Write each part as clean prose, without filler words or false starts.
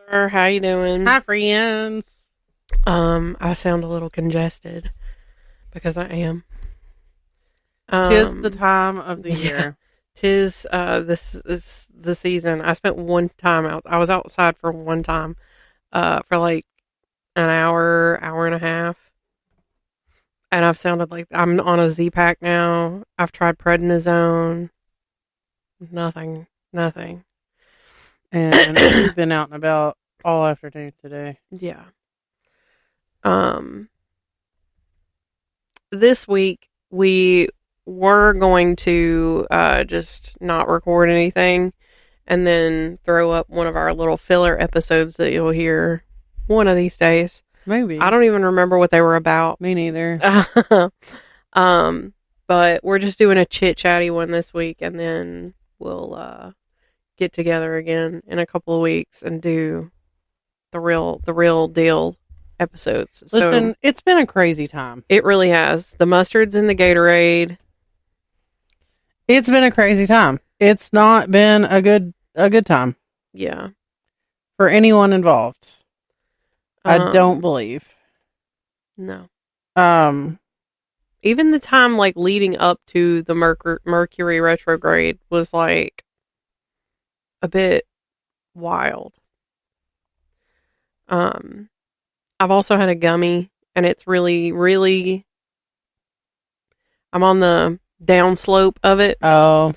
How you doing? Hi, friends. I sound a little congested because I am. Tis the time of the year. Tis this is the season. I spent one time out. I was outside for one time, for like an hour and a half, and I've sounded like I'm on a Z-Pack now. I've tried prednisone. Nothing. And we've been out and about all afternoon today. Yeah. This week we were going to just not record anything and then throw up one of our little filler episodes that you'll hear one of these days. Maybe. I don't even remember what they were about. Me neither. But we're just doing a chit-chatty one this week, and then we'll get together again in a couple of weeks and do the real deal episodes. Listen, so, it's been a crazy time. It really has. The mustards and the Gatorade. It's been a crazy time. It's not been a good time. Yeah. For anyone involved. I don't believe. No. Even the time like leading up to the Mercury retrograde was like a bit wild. I've also had a gummy, and it's really, really, I'm on the downslope of it. Oh.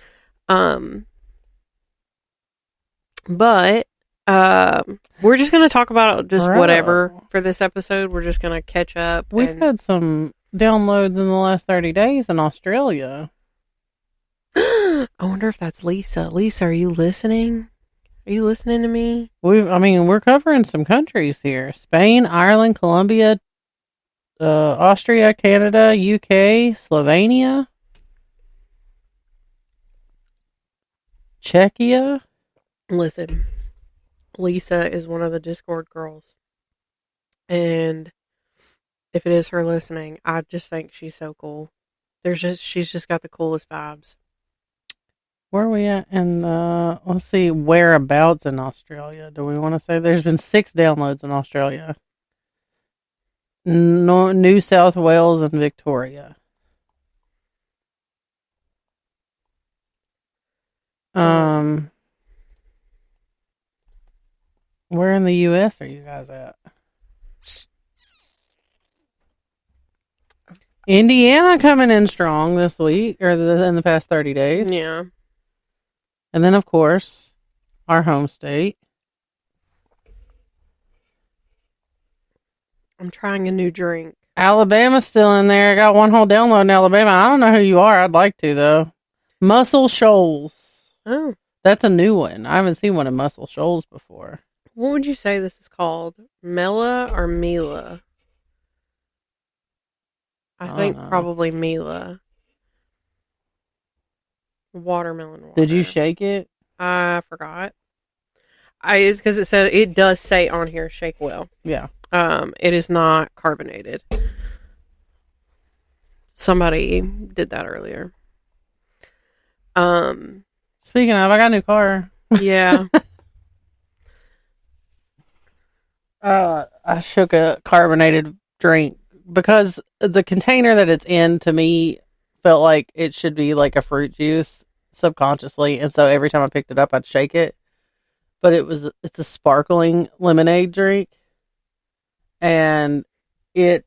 But we're just going to talk about just whatever for this episode. We're just going to catch up. We've had some downloads in the last 30 days in Australia. I wonder if that's Lisa. Lisa, are you listening? Are you listening to me? We're covering some countries here. Spain, Ireland, Colombia, Austria, Canada, UK, Slovenia, Czechia. Listen, Lisa is one of the Discord girls. And if it is her listening, I just think she's so cool. She's just got the coolest vibes. Where are we at? And let's see, whereabouts in Australia do we want to say? There's been 6 downloads in Australia. New South Wales and Victoria. Where in the US are you guys at? Indiana coming in strong this week, or in the past 30 days. Yeah. And then, of course, our home state. I'm trying a new drink. Alabama's still in there. I got one whole download in Alabama. I don't know who you are. I'd like to, though. Muscle Shoals. Oh. That's a new one. I haven't seen one in Muscle Shoals before. What would you say this is called? Mela or Mila? I think probably Mila. Watermelon water. Did you shake it? I forgot. It's because it does say on here, shake well. Yeah. It is not carbonated. Somebody did that earlier. Speaking of, I got a new car. Yeah. I shook a carbonated drink because the container that it's in, to me, felt like it should be like a fruit juice subconsciously, and so every time I picked it up I'd shake it, but it's a sparkling lemonade drink, and it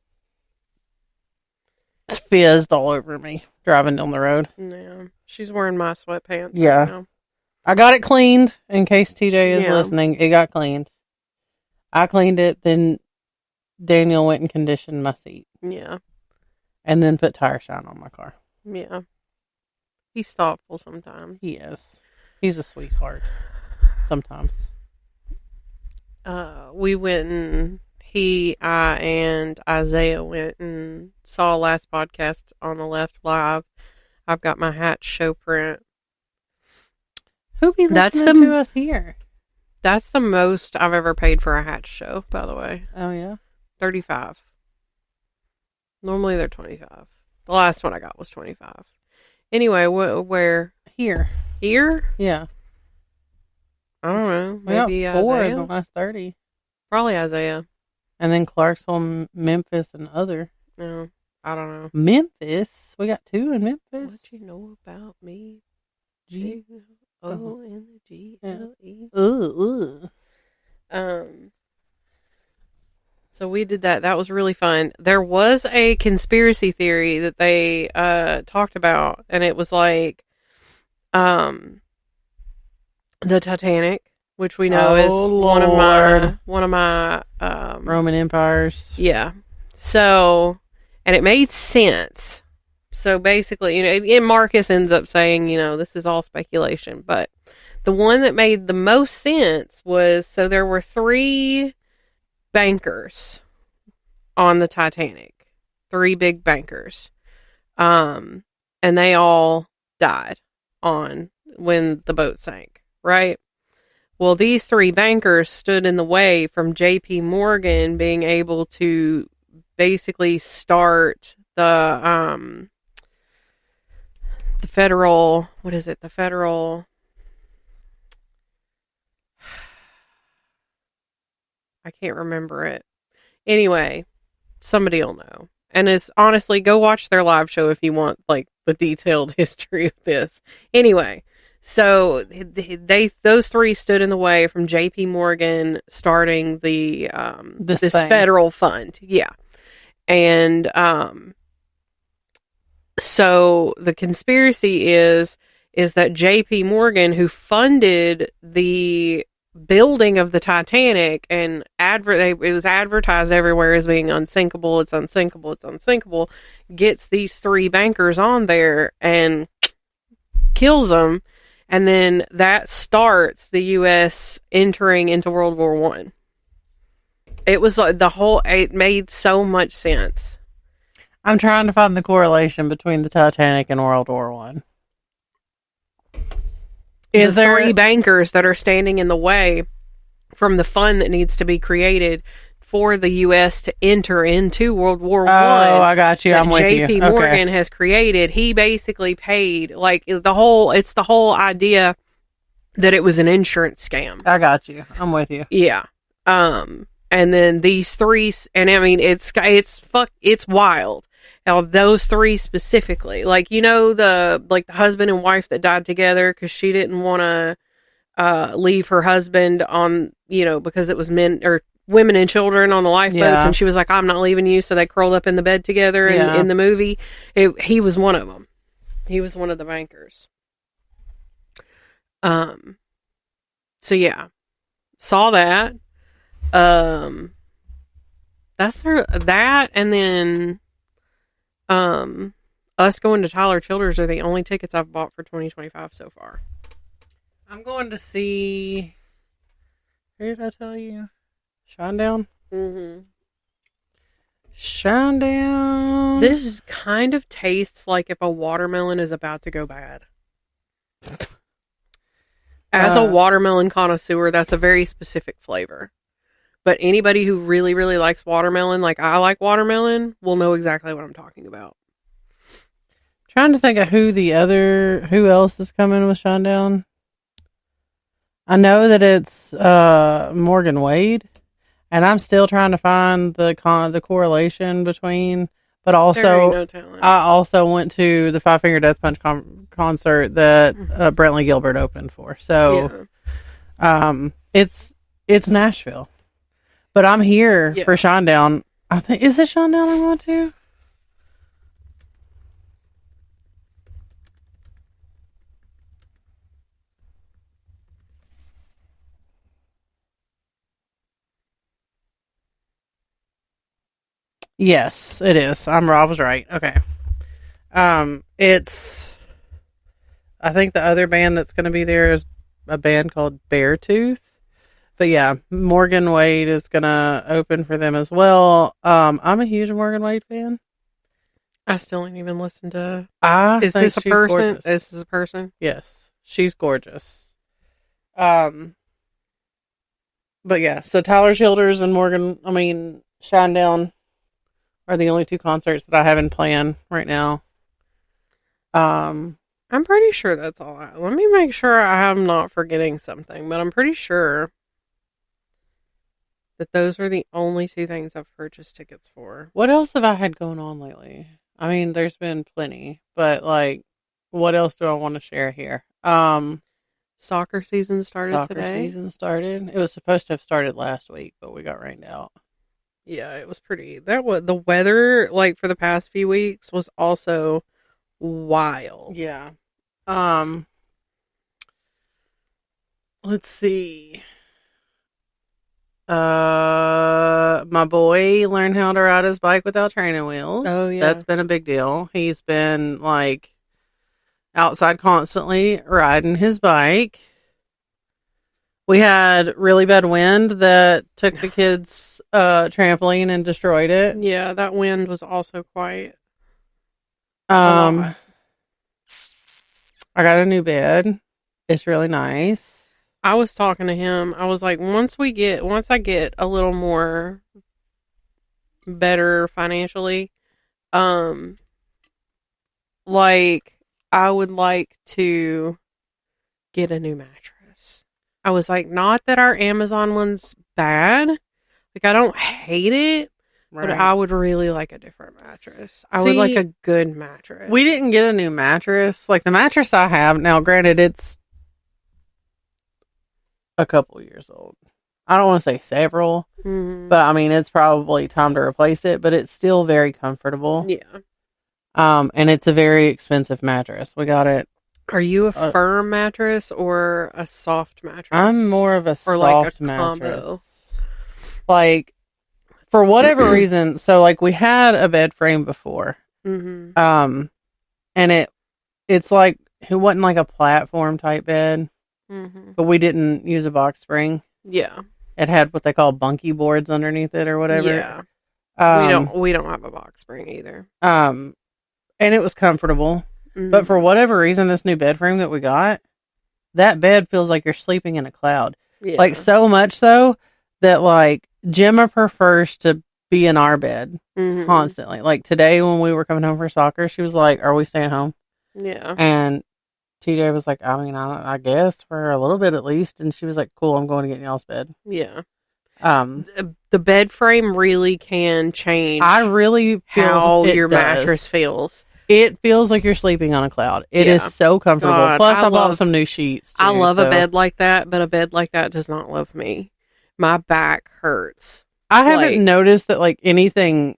fizzed all over me driving down the road. Yeah, she's wearing my sweatpants. Yeah, right now. I got it cleaned in case TJ is listening. It got cleaned. I cleaned it, then Daniel went and conditioned my seat. Yeah. And then put tire shine on my car. Yeah. He's thoughtful sometimes. He is. He's a sweetheart. Sometimes. We went and I and Isaiah went and saw last podcast on the Left Live. I've got my Hatch show print. Who be listening to us here? That's the most I've ever paid for a Hatch show, by the way. Oh, yeah? $35. Normally they're $25. The last one I got was $25. Anyway, where? Here. Here? Yeah. I don't know. We got Maybe 4 in the Isaiah? last 30. Probably Isaiah. And then Clarksville, Memphis, and other. No, I don't know. Memphis? We got 2 in Memphis. What you know about me? G. G-O-N-G-L-E. Ooh. So we did that. That was really fun. There was a conspiracy theory that they talked about, and it was like um, the Titanic, which we know is Lord. one of my Roman empires. yeah. So, and it made sense. So basically, and Marcus ends up saying, this is all speculation, but the one that made the most sense was, so there were 3 bankers on the Titanic, 3 big bankers, and they all died when the boat sank, right? Well, these 3 bankers stood in the way from J.P. Morgan being able to basically start the federal, what is it? The federal, I can't remember it. Anyway, somebody will know. And it's honestly, go watch their live show if you want like the detailed history of this. Anyway, so those 3 stood in the way from J.P. Morgan starting the this federal fund. Yeah. And so the conspiracy is that J.P. Morgan, who funded the building of the Titanic, and it was advertised everywhere as being unsinkable, it's unsinkable, it's unsinkable, gets these 3 bankers on there and kills them, and then that starts the U.S. entering into World War One. It was like it made so much sense. I'm trying to find the correlation between the Titanic and World War One. Is there 3 bankers that are standing in the way from the fund that needs to be created for the U.S. to enter into World War One? Oh, I got you. I'm with you. J.P. Morgan has created. He basically paid it's the whole idea that it was an insurance scam. I got you. I'm with you. Yeah. And then these 3, and I mean, it's wild. Now, those 3 specifically, like, the husband and wife that died together because she didn't want to leave her husband on, because it was women and children on the lifeboats, and she was like, I'm not leaving you, so they curled up in the bed together in the movie. He was one of them. He was one of the bankers. So yeah, saw that. That's that, and then us going to Tyler Childers are the only tickets I've bought for 2025 so far. I'm going to see. Who did I tell you? Shinedown? Mm-hmm. Shinedown. This kind of tastes like if a watermelon is about to go bad. As a watermelon connoisseur, that's a very specific flavor. But anybody who really, really likes watermelon, like I like watermelon, will know exactly what I'm talking about. Trying to think of who else is coming with Shinedown. I know that it's Morgan Wade, and I'm still trying to find the correlation between. But also, I also went to the Five Finger Death Punch concert that Brentley Gilbert opened for. So, it's Nashville. But I'm here for Shinedown. I think, is it Shinedown I'm going to? Yes, it is. I was right. Okay. It's, I think the other band that's going to be there is a band called Beartooth. But yeah, Morgan Wade is going to open for them as well. I'm a huge Morgan Wade fan. I still ain't even listened to. Is this a person? Gorgeous. This is a person? Yes, she's gorgeous. But yeah, so Tyler Childers and Shinedown are the only 2 concerts that I have in plan right now. I'm pretty sure that's all. Let me make sure I'm not forgetting something, but I'm pretty sure that those are the only two things I've purchased tickets for. What else have I had going on lately? I mean, there's been plenty, but like, what else do I want to share here? Soccer season started Soccer today. season started. It was supposed to have started last week, but we got rained out. Yeah, it was pretty. That was the weather like for the past few weeks was also wild. Yeah. Let's see. My boy learned how to ride his bike without training wheels. Oh, yeah. That's been a big deal. He's been like outside constantly riding his bike. We had really bad wind that took the kids' trampoline and destroyed it. Yeah, that wind was also quite. I got a new bed. It's really nice. I was talking to him. I was like, once I get a little more better financially, like I would like to get a new mattress. I was like, not that our Amazon one's bad. Like I don't hate it, Right. but I would really like a different mattress. I would like a good mattress. We didn't get a new mattress. Like the mattress I have now, granted, it's a couple years old. I don't want to say several, but I mean it's probably time to replace it. But it's still very comfortable. Yeah. And it's a very expensive mattress. We got it. Are you a firm mattress or a soft mattress? I'm more of a soft like a mattress. combo. Like for whatever reason, so like we had a bed frame before, Mm-hmm. and it's like it wasn't like a platform type bed, but we didn't use a box spring. Yeah. It had what they call bunkie boards underneath it or whatever. Yeah. We don't have a box spring either. And it was comfortable. But for whatever reason, this new bed frame that we got, that bed feels like you're sleeping in a cloud. Yeah. Like so much so that like Gemma prefers to be in our bed constantly. Like today when we were coming home for soccer, she was like, "Are we staying home?" Yeah. And TJ was like, "I mean, I guess for a little bit at least." And she was like, "Cool, I'm going to get in y'all's bed." Yeah. The bed frame really can change. I really feel how your does. mattress feels. It feels like you're sleeping on a cloud. It is so comfortable. God, Plus, I bought some new sheets. Too, I love a bed like that, but a bed like that does not love me. My back hurts. I haven't noticed that like anything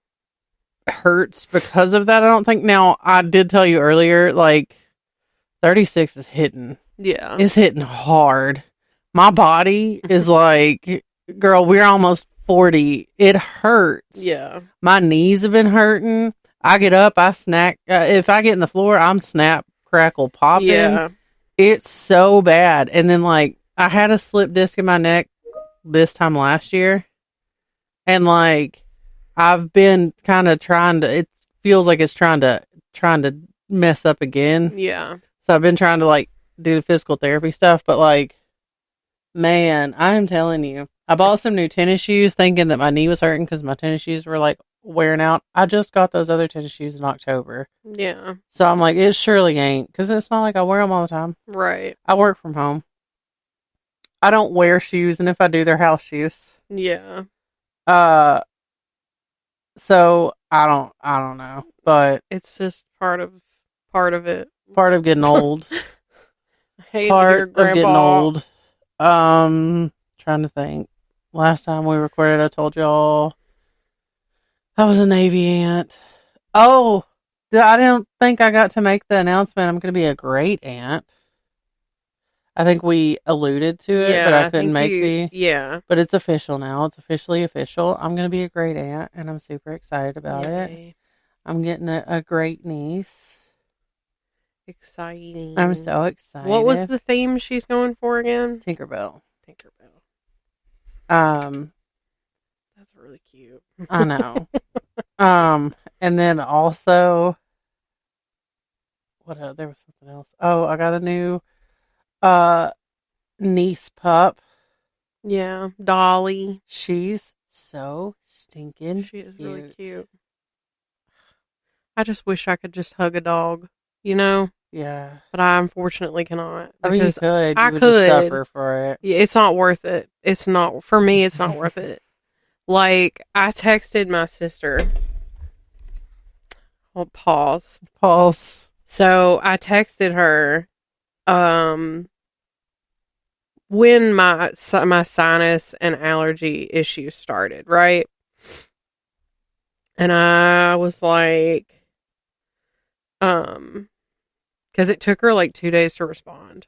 hurts because of that. I don't think. Now, I did tell you earlier, like 36 is hitting. Yeah, it's hitting hard. My body is like, girl, we're almost 40. It hurts. Yeah, my knees have been hurting. I get up, I snack. If I get in the floor, I'm snap, crackle, popping. Yeah, it's so bad. And then like I had a slip disc in my neck this time last year, and like I've been kind of trying to. It feels like it's trying to mess up again. Yeah. So I've been trying to like do the physical therapy stuff, but like, man, I'm telling you, I bought some new tennis shoes thinking that my knee was hurting because my tennis shoes were like wearing out. I just got those other tennis shoes in October. Yeah. So I'm like, it surely ain't, because it's not like I wear them all the time. Right. I work from home. I don't wear shoes, and if I do, they're house shoes. Yeah. So I don't know, but it's just part of it. Part of getting old. Part of getting old. Trying to think. Last time we recorded, I told y'all I was a Navy aunt. Oh, I didn't think I got to make the announcement. I'm going to be a great aunt. I think we alluded to it, but I couldn't make Yeah. But it's official now. It's officially official. I'm going to be a great aunt, and I'm super excited about it. I'm getting a great niece. Exciting. I'm so excited. What was the theme she's going for again? Tinkerbell. That's really cute. I know. And then also, there was something else. Oh, I got a new niece pup. Yeah, Dolly. She's so stinking She is really cute. I just wish I could just hug a dog, Yeah. but I unfortunately cannot I mean, you because could. I You would just could. suffer for it. Yeah, it's not worth it. It's not for me. It's not worth it. Like I texted my sister. Well, pause. Pulse. So I texted her when my sinus and allergy issues started, right? And I was like, because it took her like 2 days to respond.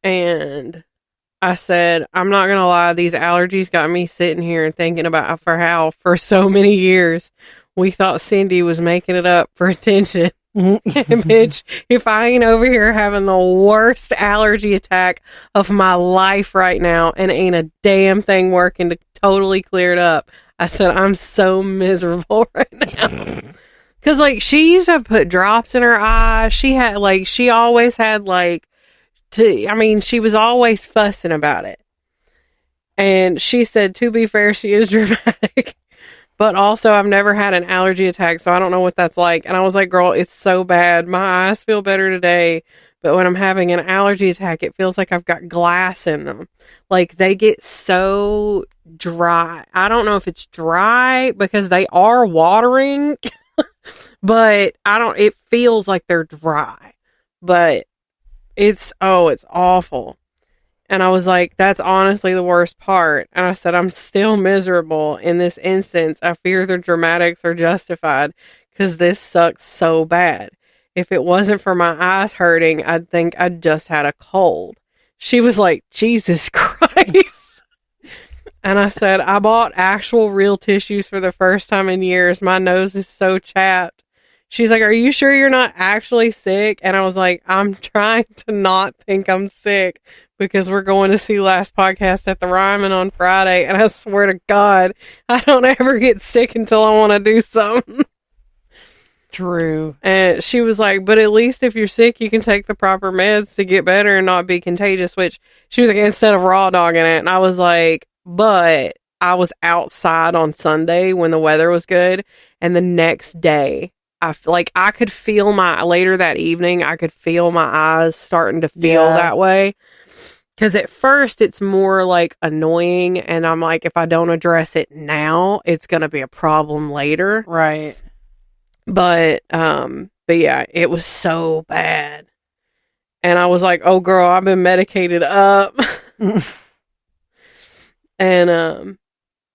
And I said, I'm not going to lie, these allergies got me sitting here and thinking about how for so many years we thought Cindy was making it up for attention. Bitch, if I ain't over here having the worst allergy attack of my life right now and ain't a damn thing working to totally clear it up, I said, I'm so miserable right now. Because, like, she used to put drops in her eyes. She always had, she was always fussing about it. And she said, to be fair, she is dramatic. But also, I've never had an allergy attack, so I don't know what that's like. And I was like, girl, it's so bad. My eyes feel better today. But when I'm having an allergy attack, it feels like I've got glass in them. Like, they get so dry. I don't know if it's dry because they are watering, but it feels like they're dry. But it's awful. And I was like, that's honestly the worst part. And I said, I'm still miserable in this instance. I fear the dramatics are justified because this sucks so bad. If it wasn't for my eyes hurting, I'd think I'd just had a cold. She was like, Jesus Christ. And I said, I bought actual real tissues for the first time in years. My nose is so chapped. She's like, are you sure you're not actually sick? And I was like, I'm trying to not think I'm sick because we're going to see Last Podcast at the Ryman on Friday. And I swear to God, I don't ever get sick until I want to do something. True. And she was like, but at least if you're sick, you can take the proper meds to get better and not be contagious, which she was like, instead of raw dogging it. And I was like, but I was outside on Sunday when the weather was good. And the next day, I could feel later that evening, I could feel my eyes starting to feel that way. Because at first it's more like annoying. And I'm like, if I don't address it now, it's going to be a problem later. Right. But yeah, it was so bad. And I was like, oh girl, I've been medicated up. And,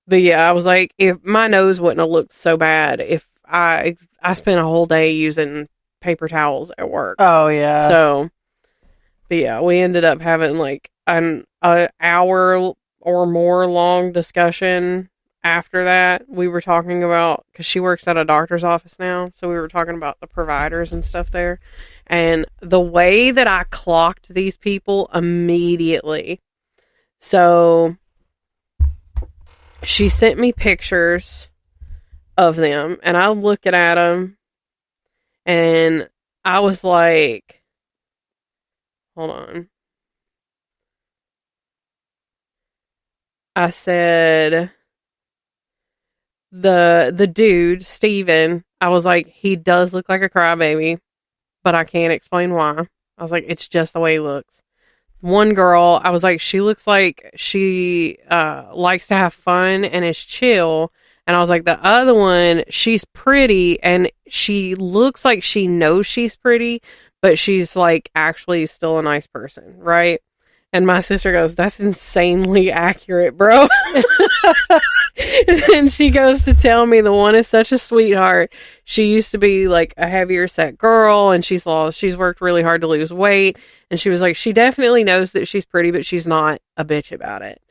but yeah, I was like, if my nose wouldn't have looked so bad if I spent a whole day using paper towels at work. Oh, yeah. So, but yeah, we ended up having like an hour or more long discussion after that. We were talking about, because she works at a doctor's office now, so we were talking about the providers and stuff there. And the way that I clocked these people immediately. So she sent me pictures of them, and I'm looking at them, and I was like, hold on. I said, the dude, Steven, I was like, he does look like a crybaby, but I can't explain why. I was like, it's just the way he looks. One girl, I was like, she looks like she likes to have fun and is chill. And I was like, the other one, she's pretty and she looks like she knows she's pretty, but she's like actually still a nice person, right? And my sister goes, that's insanely accurate, bro. And she goes to tell me the one is such a sweetheart. She used to be like a heavier set girl, and she's worked really hard to lose weight. And she was like, she definitely knows that she's pretty, but she's not a bitch about it.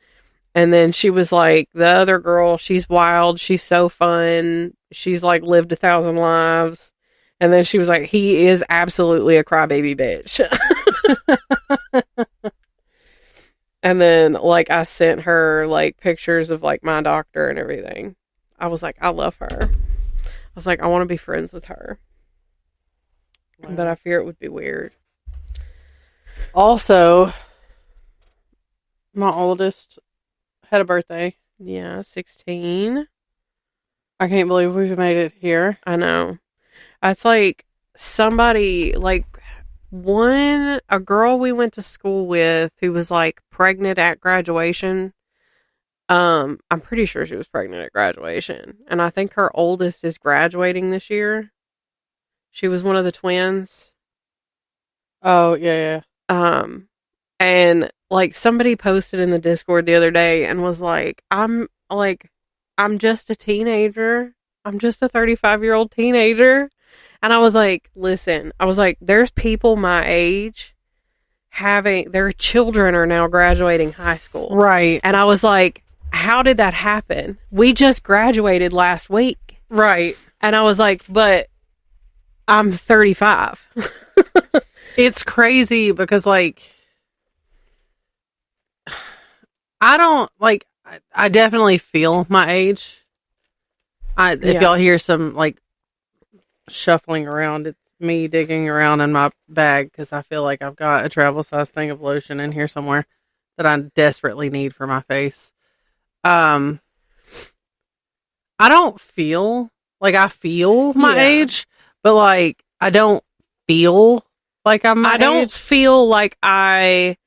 And then she was like, the other girl, she's wild. She's so fun. She's like lived 1,000 lives. And then she was like, he is absolutely a crybaby bitch. And then, like, I sent her, like, pictures of, like, my doctor and everything. I was like, I love her. I was like, I want to be friends with her. Wow. But I fear it would be weird. Also, my oldest had a birthday. Yeah, 16. I can't believe we've made it here. I know. It's like somebody, like, a girl we went to school with who was like pregnant at graduation. I'm pretty sure she was pregnant at graduation, and I think her oldest is graduating this year. She was one of the twins. Oh, yeah, yeah. And like somebody posted in the Discord the other day and was like, I'm just a teenager. I'm just a 35-year-old teenager. And I was like, listen, there's people my age their children are now graduating high school. Right. And I was like, how did that happen? We just graduated last week. Right. And I was like, but I'm 35. It's crazy because, like, I don't, like, I definitely feel my age. If y'all hear some, like, shuffling around, it's me digging around in my bag because I feel like I've got a travel size thing of lotion in here somewhere that I desperately need for my face. I don't feel like I feel my age, but like I don't feel like I'm my age. I don't feel like I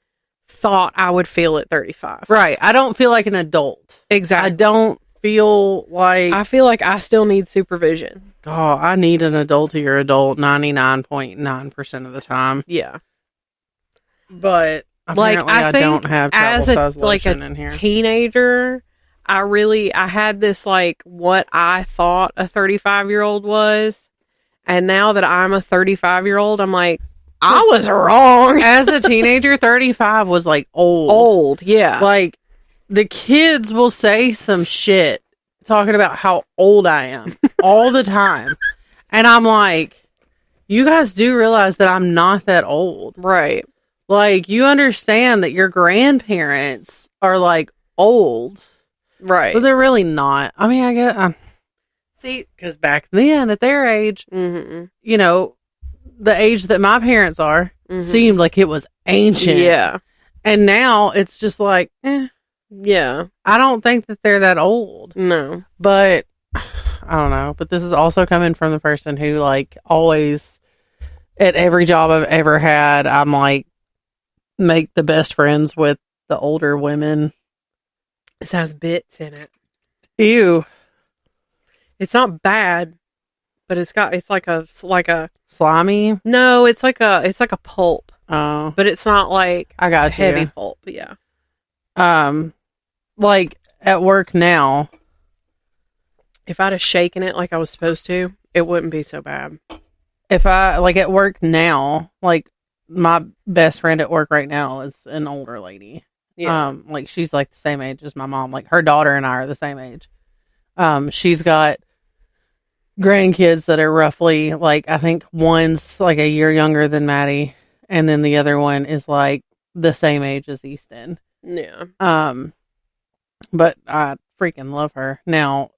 thought I would feel at 35. Right. I don't feel like an adult. Exactly. I don't feel like... I feel like I still need supervision. Oh, I need an adultier adult 99.9% of the time. Yeah. But like I don't have travel size lotion in here. As a teenager, I had this like what I thought a 35-year-old was. And now that I'm a 35-year-old, I'm like, I was wrong. As a teenager, 35 was like old. Old, yeah. Like, the kids will say some shit talking about how old I am all the time. And I'm like, you guys do realize that I'm not that old. Right. Like, you understand that your grandparents are like old. Right. But they're really not. I mean, I guess, see, because back then at their age, you know, the age that my parents are seemed like it was ancient. Yeah. And now it's just like, yeah. I don't think that they're that old. No. But I don't know. But this is also coming from the person who, like, always at every job I've ever had, I'm like, make the best friends with the older women. This has bits in it. Ew. It's not bad, but it's like a slimy. No, it's like a pulp. Oh, but it's not like I got heavy pulp. Yeah. Like at work now, if I'd have shaken it like I was supposed to, it wouldn't be so bad. If I like at work now, like my best friend at work right now is an older lady. Yeah. Like she's like the same age as my mom. Like her daughter and I are the same age. She's got grandkids that are roughly like, I think one's like a year younger than Maddie, and then the other one is like the same age as Easton. Yeah. But I freaking love her. Now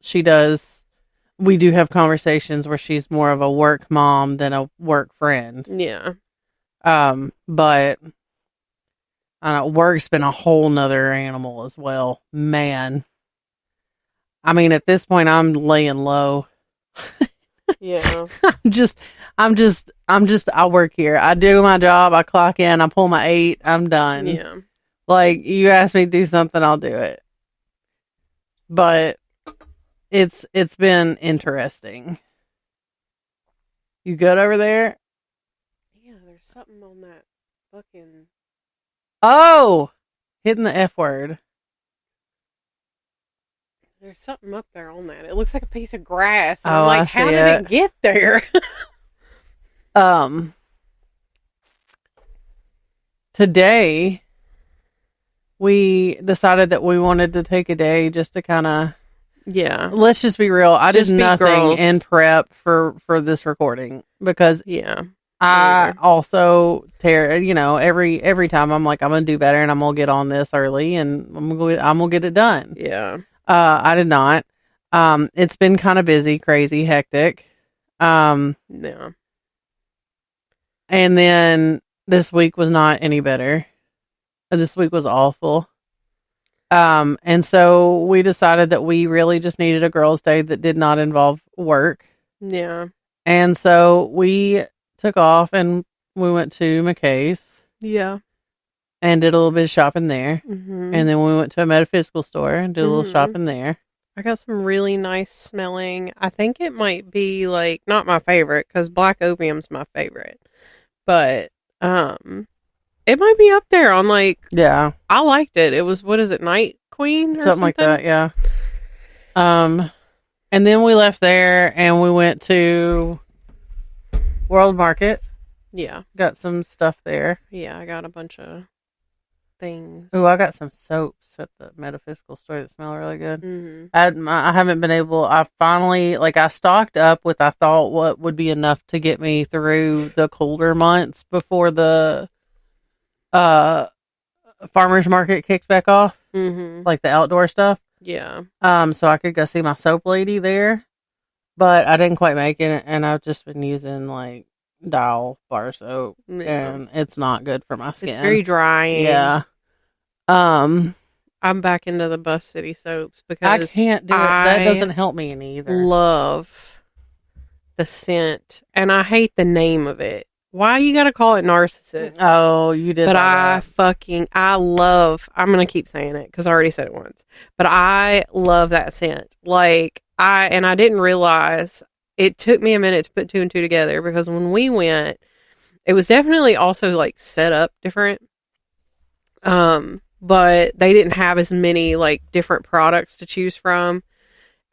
we do have conversations where she's more of a work mom than a work friend. Yeah. But I don't know, work's been a whole nother animal as well. Man. I mean, at this point I'm laying low. Yeah. I work here. I do my job. I clock in. I pull my 8. I'm done. Yeah. Like, you ask me to do something, I'll do it. But it's been interesting. You good over there? Yeah, there's something on that fucking... Oh! Hitting the F word. There's something up there on that. It looks like a piece of grass. And I'm like, how did it get there? Today, we decided that we wanted to take a day just to kind of... Yeah. Let's just be real. I did nothing girls. in prep for this recording because yeah, I also every time I'm like, I'm gonna do better and I'm gonna get on this early and I'm gonna get it done. Yeah. I did not. It's been kind of busy, crazy, hectic. Yeah. And then this week was not any better. This week was awful. And so we decided that we really just needed a girls' day that did not involve work. Yeah. And so we took off and we went to McKay's Yeah. and did a little bit of shopping there. Mm-hmm. And then we went to a metaphysical store and did a little Mm-hmm. shopping there. I got some really nice smelling. I think it might be like not my favorite because black opium's my favorite, but it might be up there on like Yeah. I liked it. It was what is it, Night Queen or Something like that, yeah. And then we left there and we went to World Market. Yeah, Got some stuff there. yeah. I got a bunch of things. Oh, I got some soaps at the metaphysical store that smell really good. Mm-hmm. I haven't been able. I finally I stocked up with I thought what would be enough to get me through the colder months before the farmers market kicks back off, like the outdoor stuff. Yeah. So I could go see my soap lady there, but I didn't quite make it, and I've just been using like Dial bar soap, and it's not good for my skin. It's very drying. Yeah. I'm back into the Buff City soaps because I can't do it. That doesn't help me any either. Love the scent, and I hate the name of it. Why you gotta call it Narcissist? Oh, you did. But I love. I'm gonna keep saying it because I already said it once. But I love that scent. Like I didn't realize. It took me a minute to put two and two together because when we went, it was definitely also like set up different. But they didn't have as many like different products to choose from.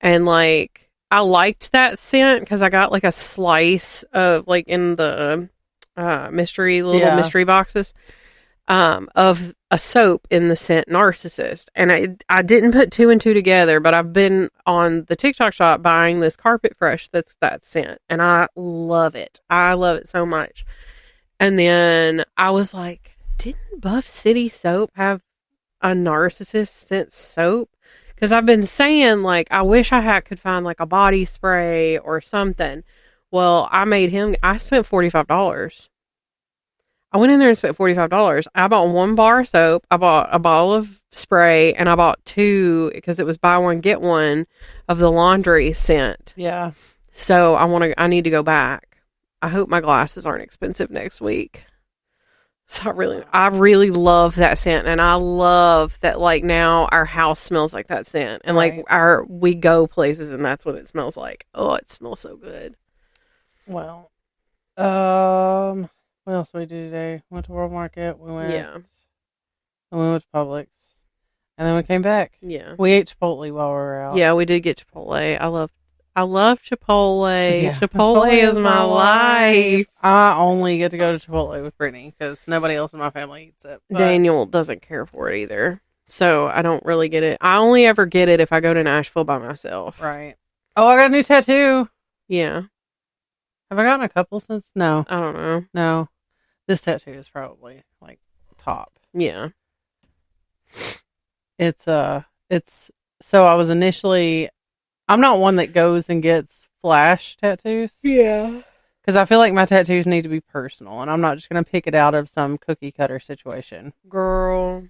And like, I liked that scent because I got like a slice of like in the mystery boxes, of a soap in the scent Narcissist. And I didn't put two and two together, but I've been on the TikTok shop buying this Carpet Fresh that's that scent. And I love it. I love it so much. And then I was like, didn't Buff City soap have a Narcissist scent soap? Because I've been saying, like, I wish I could find, like, a body spray or something. Well, I spent $45. I went in there and spent $45. I bought one bar of soap, I bought a bottle of spray, and I bought two, because it was buy one, get one, of the laundry scent. Yeah. So I need to go back. I hope my glasses aren't expensive next week. So I really love that scent, and I love that like now our house smells like that scent, and right. like we go places and that's what it smells like. Oh, it smells so good. Well, what else did we do today? Went to World Market. We went. Yeah. And we went to Publix, and then we came back. Yeah. We ate Chipotle while we were out. Yeah, we did get Chipotle. I love Chipotle. Yeah. Chipotle is my life. I only get to go to Chipotle with Brittany because nobody else in my family eats it. But Daniel doesn't care for it either. So I don't really get it. I only ever get it if I go to Nashville by myself. Right. Oh, I got a new tattoo. Yeah. Have I gotten a couple since? No. I don't know. No. This tattoo is probably like top. Yeah. It's so I was initially, I'm not one that goes and gets flash tattoos. Yeah. Because I feel like my tattoos need to be personal, and I'm not just going to pick it out of some cookie cutter situation. Girl.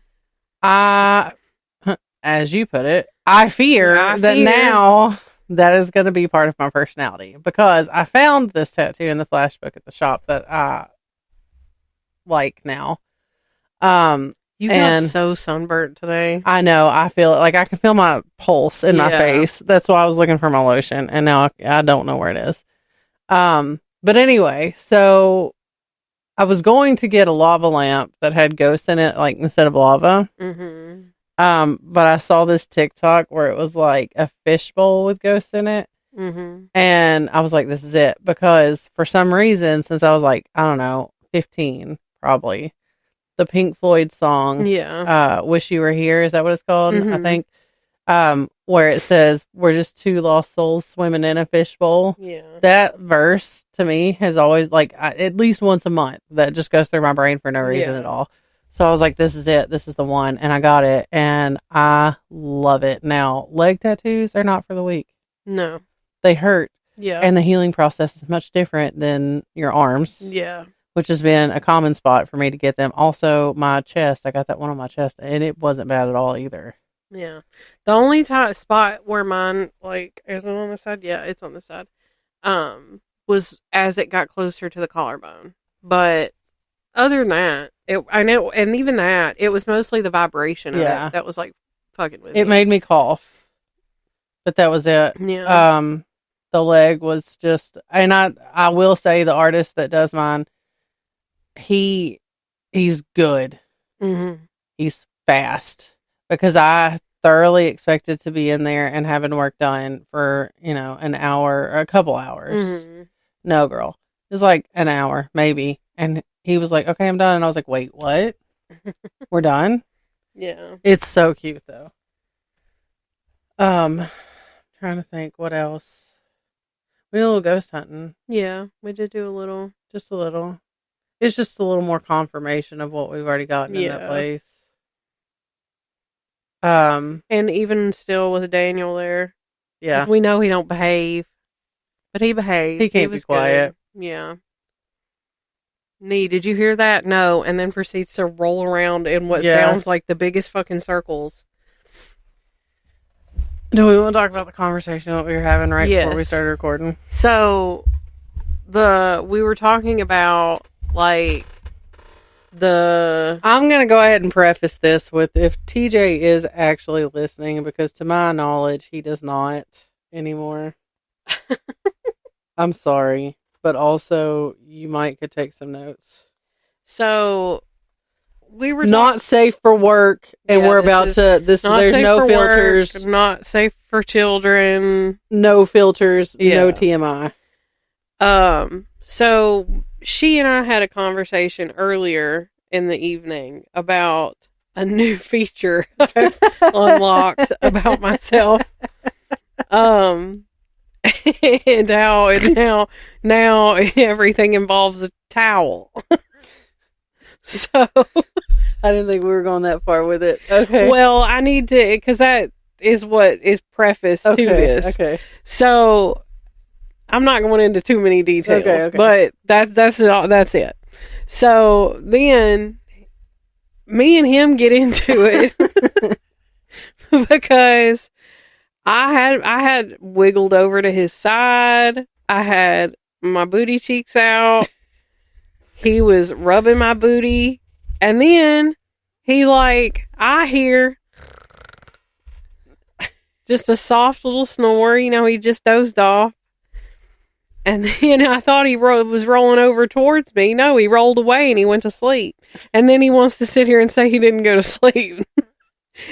As you put it, I fear that now that is going to be part of my personality, because I found this tattoo in the flash book at the shop that I like now. You got so sunburnt today. I know. I feel it. Like I can feel my pulse in my face. That's why I was looking for my lotion, and now I don't know where it is. But anyway, so I was going to get a lava lamp that had ghosts in it, like instead of lava. Mm-hmm. But I saw this TikTok where it was like a fishbowl with ghosts in it. Mm-hmm. And I was like, this is it. Because for some reason, since I was like, I don't know, 15, probably, the Pink Floyd song, Wish You Were Here, is that what it's called? Mm-hmm. I think. Where it says, we're just two lost souls swimming in a fishbowl. Yeah. That verse to me has always, like, at least once a month, that just goes through my brain for no reason at all. So I was like, this is it. This is the one. And I got it. And I love it. Now, leg tattoos are not for the weak. No. They hurt. Yeah. And the healing process is much different than your arms. Yeah. Which has been a common spot for me to get them. Also, my chest. I got that one on my chest. And it wasn't bad at all either. Yeah. The only spot where mine, like, is it on the side? Yeah, it's on the side. Was as it got closer to the collarbone. But other than that, I know, and even that, it was mostly the vibration of Yeah. it that was like fucking with It me. made me cough, but that was it. Yeah. The leg was just, and I will say the artist that does mine, he's good. Mm-hmm. He's fast, because I thoroughly expected to be in there and having work done for, an hour or a couple hours. Mm-hmm. No, girl. It was like an hour, maybe. And he was like, okay, I'm done. And I was like, wait, what? We're done? Yeah. It's so cute, though. Trying to think what else. We did a little ghost hunting. Yeah, we did do a little. Just a little. It's just a little more confirmation of what we've already gotten in that Yeah. place. And even still with Daniel there, Yeah. we know he don't behave, but he behaved. He can't be quiet. Good. Yeah. Nee, did you hear that? No. And then proceeds to roll around in what sounds like the biggest fucking circles. Do we want to talk about the conversation that we were having before we started recording? So, we were talking about, like, I'm going to go ahead and preface this with, if TJ is actually listening, because to my knowledge, he does not anymore. I'm sorry, but also you could take some notes. So, we were not safe for work, and we're about to. There's no filters. Work, not safe for children. No filters. No TMI. So she and I had a conversation earlier in the evening about a new feature I've unlocked about myself. And now everything involves a towel. So I didn't think we were going that far with it. Okay. Well, I need to, because that is what is preface to this. Okay. So I'm not going into too many details, okay. But that's it. So then me and him get into it because I had wiggled over to his side. I had my booty cheeks out. He was rubbing my booty. And then I hear just a soft little snore. He just dozed off. And then I thought he was rolling over towards me. No, he rolled away and he went to sleep. And then he wants to sit here and say he didn't go to sleep.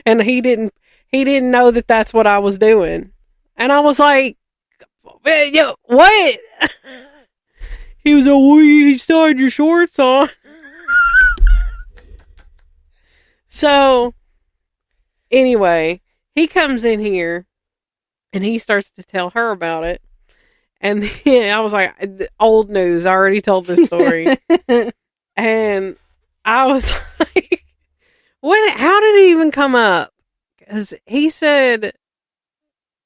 And he didn't know that that's what I was doing. And I was like, what? He was like, well, you still had your shorts on. So, anyway, he comes in here and he starts to tell her about it. And then I was like, old news. I already told this story. And I was like, how did it even come up? Because he said,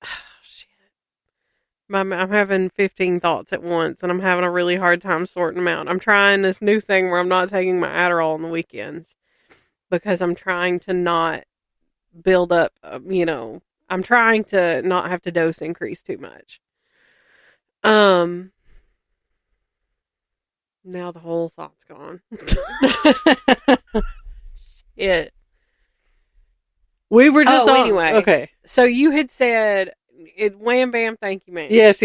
oh, shit. I'm having 15 thoughts at once, and I'm having a really hard time sorting them out. I'm trying this new thing where I'm not taking my Adderall on the weekends because I'm trying to not build up, I'm trying to not have to dose increase too much. Now the whole thought's gone. Shit. We were just anyway. Okay. So you had said, wham bam, thank you, man. Yes.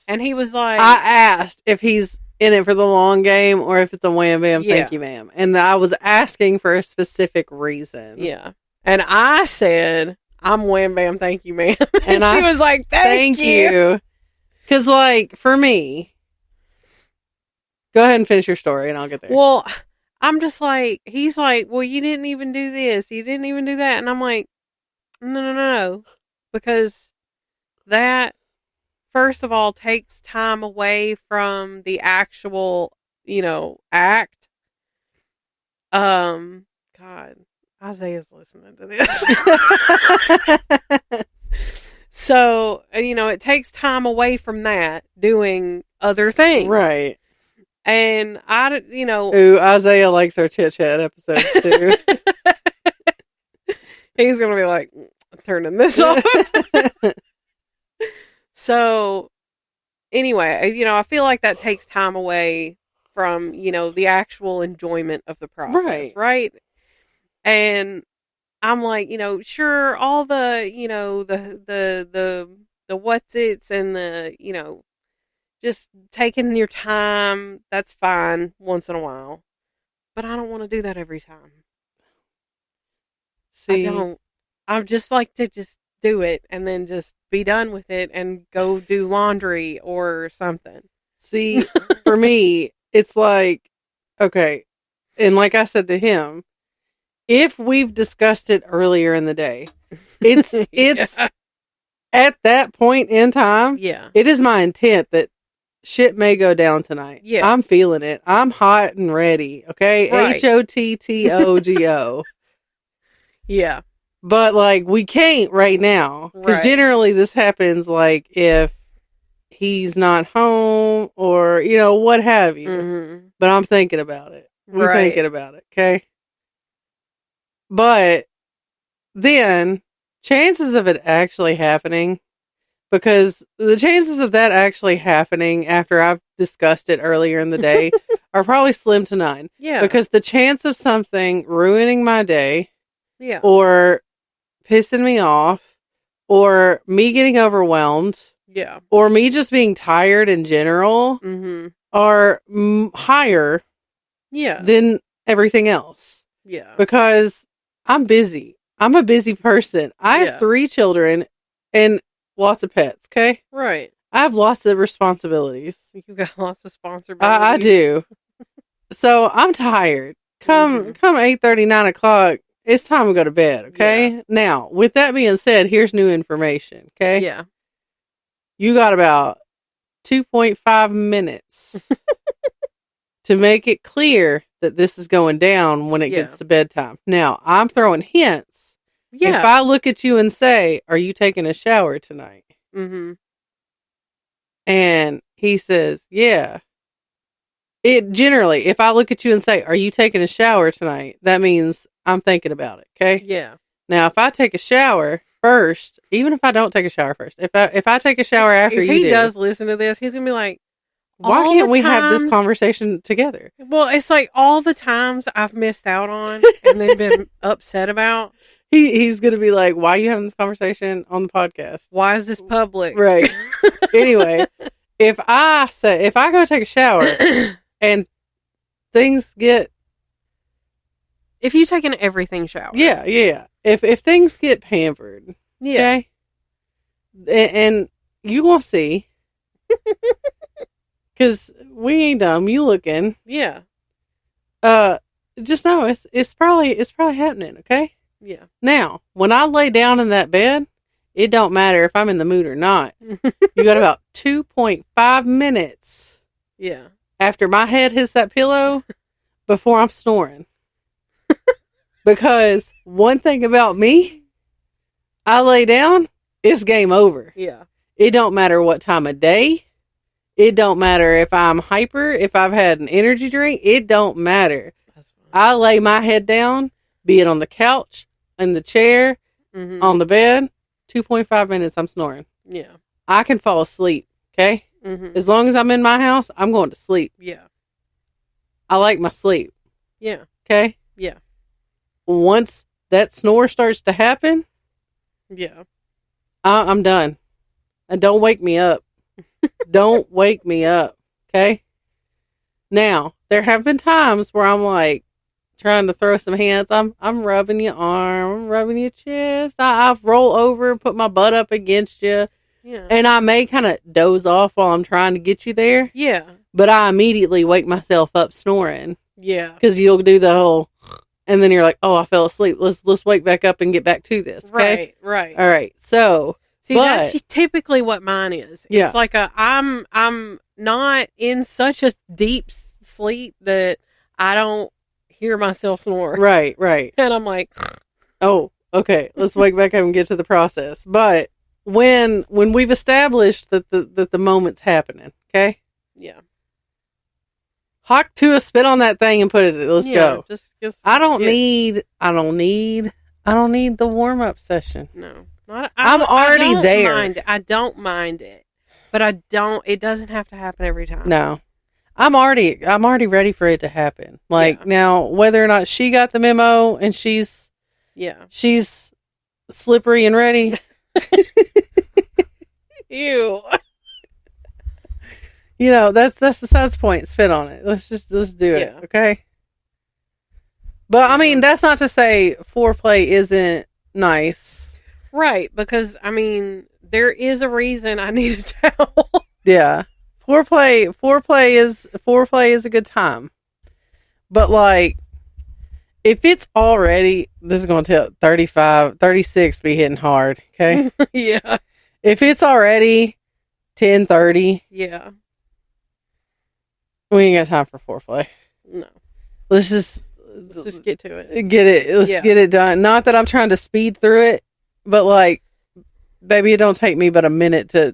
And he was like, I asked if he's in it for the long game or if it's a wham bam, thank you, ma'am. And I was asking for a specific reason. Yeah. And I said, I'm wham bam, thank you, ma'am. And she was like, thank you. Because, for me, go ahead and finish your story and I'll get there. Well, I'm just like, he's like, well, you didn't even do this. You didn't even do that. And I'm like, no. Because that, first of all, takes time away from the actual, act. God, Isaiah's listening to this. So, it takes time away from that, doing other things. Right. And Ooh, Isaiah likes our Chit-Chat episodes too. He's going to be like, turning this off. So, anyway, I feel like that takes time away from, the actual enjoyment of the process, right? And I'm like, sure, all the, the what's its and the, just taking your time, that's fine once in a while. But I don't want to do that every time. See, I don't. I just like to just do it and then just be done with it and go do laundry or something. See, for me, it's like, okay, and like I said to him, if we've discussed it earlier in the day, it's Yeah. at that point in time, Yeah. it is my intent that shit may go down tonight. Yeah. I'm feeling it. I'm hot and ready. Okay, Right. HOTTOGO. Yeah. But like we can't right now because Right. generally this happens like if he's not home or what have you. Mm-hmm. But I'm thinking about it. We're Right. thinking about it. Okay. But then chances of it actually happening, because the chances of that actually happening after I've discussed it earlier in the day are probably slim to none. Yeah. Because the chance of something ruining my day Yeah. or pissing me off or me getting overwhelmed Yeah. or me just being tired in general Mm-hmm. are higher Yeah. than everything else. Yeah. Because I'm busy. I'm a busy person. I have 3 children and lots of pets, okay? Right. I have lots of responsibilities. You got lots of sponsors. I do. So I'm tired. Come 8:30, 9 o'clock, it's time to go to bed, okay? Yeah. Now, with that being said, here's new information, okay? Yeah. You got about 2.5 minutes to make it clear that this is going down when it gets to bedtime. Now, I'm throwing hints. Yeah. If I look at you and say, "Are you taking a shower tonight?" Mm-hmm. And he says, "Yeah." It generally, if I look at you and say, "Are you taking a shower tonight?" that means I'm thinking about it, okay? Yeah. Now, if I take a shower first, even if I don't take a shower first, if I take a shower after if you he do, does listen to this, he's gonna be like, why all can't the we have this times- conversation together? Well, it's like all the times I've missed out on and they've been upset about. He's going to be like, "Why are you having this conversation on the podcast? Why is this public?" Right. Anyway, if I go take a shower and things get, if you take an everything shower, yeah. If things get pampered, yeah, okay, and you gonna see, because we ain't dumb. You looking, yeah, just know it's probably happening. Okay. yeah. Now, when I lay down in that bed, it don't matter if I'm in the mood or not. You got about 2.5 minutes. Yeah. After my head hits that pillow before I'm snoring. Because one thing about me, I lay down, it's game over. Yeah. It don't matter what time of day. It don't matter if I'm hyper, if I've had an energy drink. It don't matter. That's fine. I lay my head down, be it on the couch, in the chair, on the bed, 2.5 minutes, I'm snoring. Yeah. I can fall asleep, okay? As long as I'm in my house, I'm going to sleep. Yeah. I like my sleep. Yeah. Okay? Yeah. Once that snore starts to happen, Yeah. I'm done. And don't wake me up. Don't wake me up. Okay? Now, there have been times where I'm like trying to throw some hands. I'm rubbing your arm. I'm rubbing your chest. I roll over and put my butt up against you. Yeah. And I may kind of doze off while I'm trying to get you there. Yeah. But I immediately wake myself up snoring. Yeah. Because you'll do the whole, and then you're like, "Oh, I fell asleep. Let's wake back up and get back to this." Okay? Right. All right. So, See, that's typically what mine is. Yeah. It's like I'm not in such a deep sleep that I don't hear myself snore. right. And I'm like, Oh, okay. Let's wake back up and get to the process. But when we've established that the moment's happening, okay? yeah. Hawk to a spit on that thing and put it. Let's go. Just I don't need the warm up session. No. I'm already there. I don't mind it. But it doesn't have to happen every time. No. I'm already ready for it to happen. Like, Yeah. now, whether or not she got the memo and she's Yeah. slippery and ready, Ew. that's besides the point. Spit on it. Let's do it. Yeah. Okay. But I mean, Yeah. that's not to say foreplay isn't nice. Right, because I mean, there is a reason I need a towel. Yeah. Foreplay is a good time. But like, if it's already, this is going to tell 35, 36 be hitting hard. Okay. Yeah. If it's already 10:30, Yeah. we ain't got time for foreplay. No. Let's just get to it. Let's get it done. Not that I'm trying to speed through it, but like, baby, it don't take me but a minute to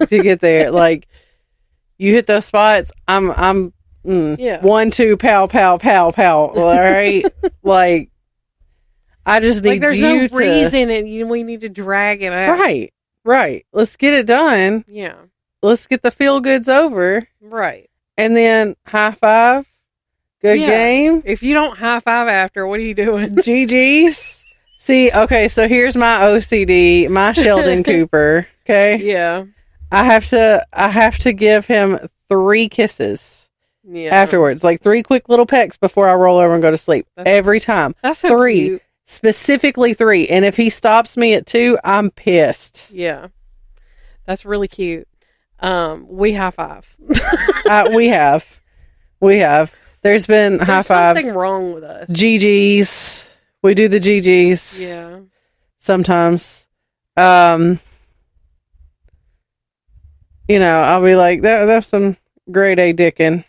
get there. Like, you hit those spots, I'm 1, 2, pow, pow, pow, pow. All right, like, I just need there's you no to reason, and we need to drag it out. Right. Let's get it done. Yeah. Let's get the feel goods over, Right. and then high five. Good game. If you don't high five after, what are you doing? GG's. See, okay, so here's my OCD, my Sheldon Cooper. Okay, Yeah. I have to give him 3 kisses afterwards, like 3 quick little pecks before I roll over and go to sleep. Every time. That's so 3, cute. specifically 3. And if he stops me at 2, I'm pissed. Yeah. That's really cute. We high five. We have. There's been high fives. There's something wrong with us. GGs. We do the GGs. Yeah. Sometimes. I'll be like, that's some grade A dicking.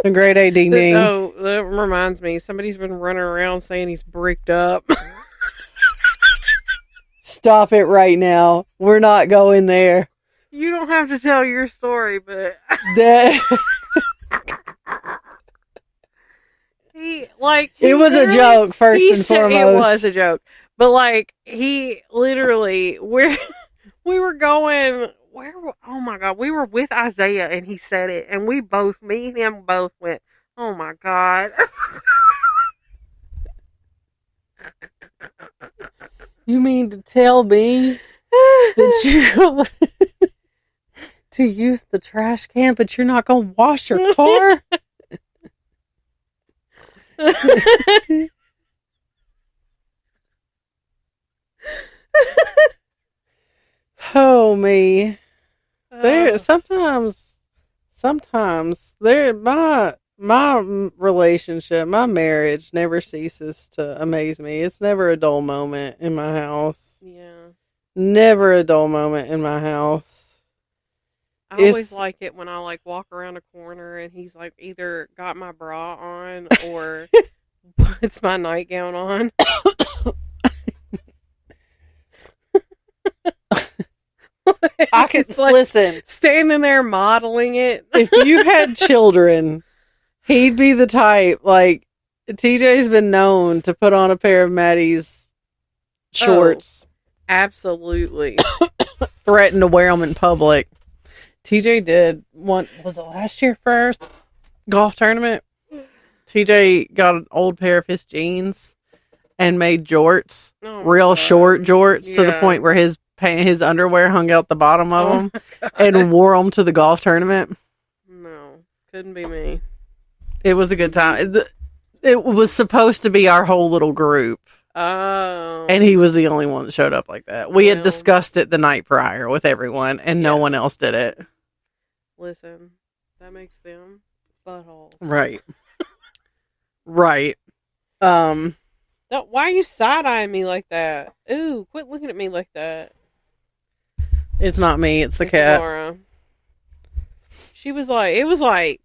Some grade A ding ding. Oh, that reminds me. Somebody's been running around saying he's bricked up. Stop it right now. We're not going there. You don't have to tell your story, but it was a joke first and foremost. It was a joke, but like he literally, we were going where? Oh my god, we were with Isaiah and he said it, and me and him both went, oh my god. You mean to tell me that you to use the trash can, but you're not going to wash your car? Oh me. There sometimes there my relationship, my marriage never ceases to amaze me. It's never a dull moment in my house. Yeah. Never a dull moment in my house. I always like it when I like walk around a corner and he's like either got my bra on or puts my nightgown on. I could listen. Standing there modeling it. If you had children, he'd be the type, like, TJ's been known to put on a pair of Maddie's shorts. Oh, absolutely. Threaten to wear them in public. TJ did one, was it last year for our golf tournament? TJ got an old pair of his jeans and made jorts, real short jorts, to the point where his underwear hung out the bottom of them, and wore them to the golf tournament. No, couldn't be me. It was a good time. It was supposed to be our whole little group. Oh. And he was the only one that showed up like that. We had discussed it the night prior with everyone, and no one else did it. Listen, that makes them buttholes. Right. Right. Why are you side-eyeing me like that? Ooh, quit looking at me like that. It's not me, it's the cat. Laura. She was like, it was like...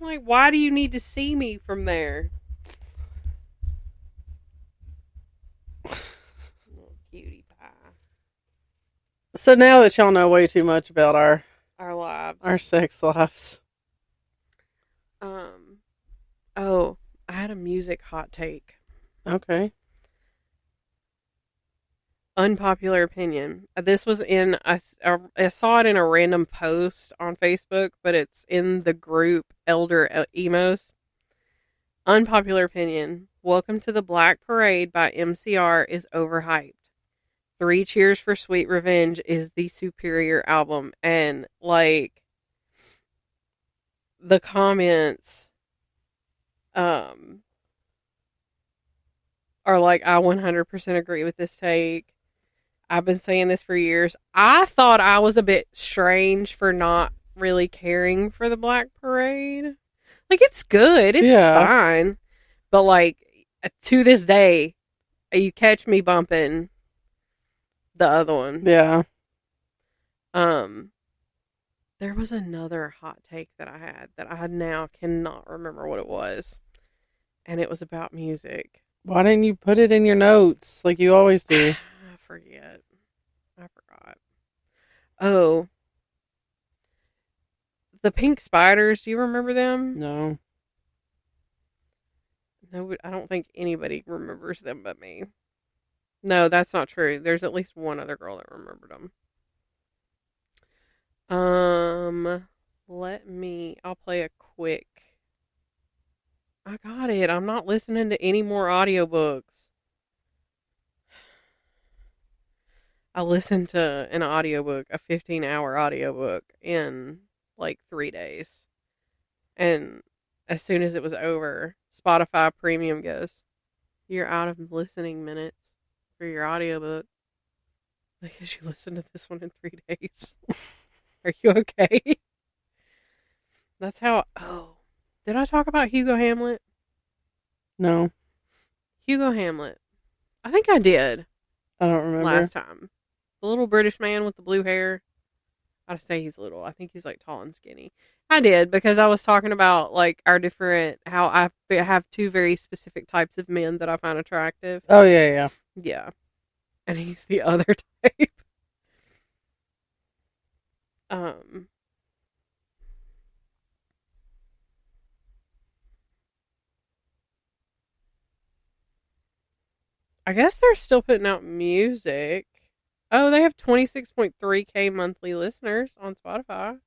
like, why do you need to see me from there? Little cutie pie. So now that y'all know way too much about our lives, our sex lives. Oh, I had a music hot take. Okay. Unpopular opinion. This was in I saw it in a random post on Facebook, but it's in the group Elder Emos. Unpopular opinion. Welcome to the Black Parade by MCR is overhyped. Three Cheers for Sweet Revenge is the superior album. And like the comments um are like, I 100% agree with this take. I've been saying this for years. I thought I was a bit strange for not really caring for the Black Parade. Like, it's good, it's Yeah. fine. But, like, to this day, you catch me bumping the other one. Yeah. Um, there was another hot take that I had that I now cannot remember what it was. And it was about music. Why didn't you put it in your notes like you always do? I forget. I forgot. Oh, the Pink Spiders. Do you remember them? No. No, I don't think anybody remembers them but me. No, that's not true. There's at least one other girl that remembered them. I'll play a quick. I got it. I'm not listening to any more audiobooks. I listened to an audiobook, a 15-hour audiobook in like 3 days. And as soon as it was over, Spotify Premium goes, "You're out of listening minutes for your audiobook because you listened to this one in 3 days." Are you okay? That's how. Oh, did I talk about Hugo Hamlet? No. Hugo Hamlet. I think I did I don't remember. last time. The little British man with the blue hair. I say he's little. I think he's like tall and skinny. I did because I was talking about like our different how I have two very specific types of men that I find attractive. Oh, yeah. Yeah, and he's the other type. Um, I guess they're still putting out music. Oh, they have 26.3K monthly listeners on Spotify.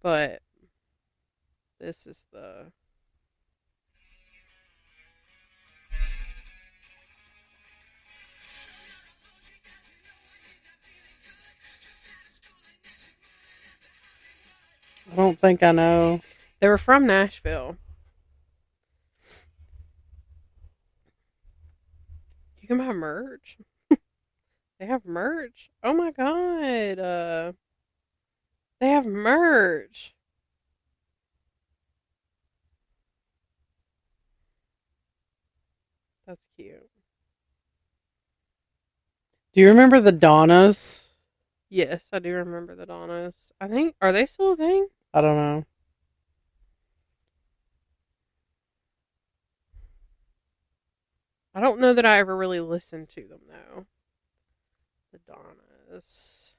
But this is the. I don't think I know. They were from Nashville. You can buy merch. They have merch. Oh my god. They have merch. That's cute. Do you remember the Donnas? Yes, I do remember the Donnas. I think, are they still a thing? I don't know. I don't know that I ever really listened to them though. The Donnas.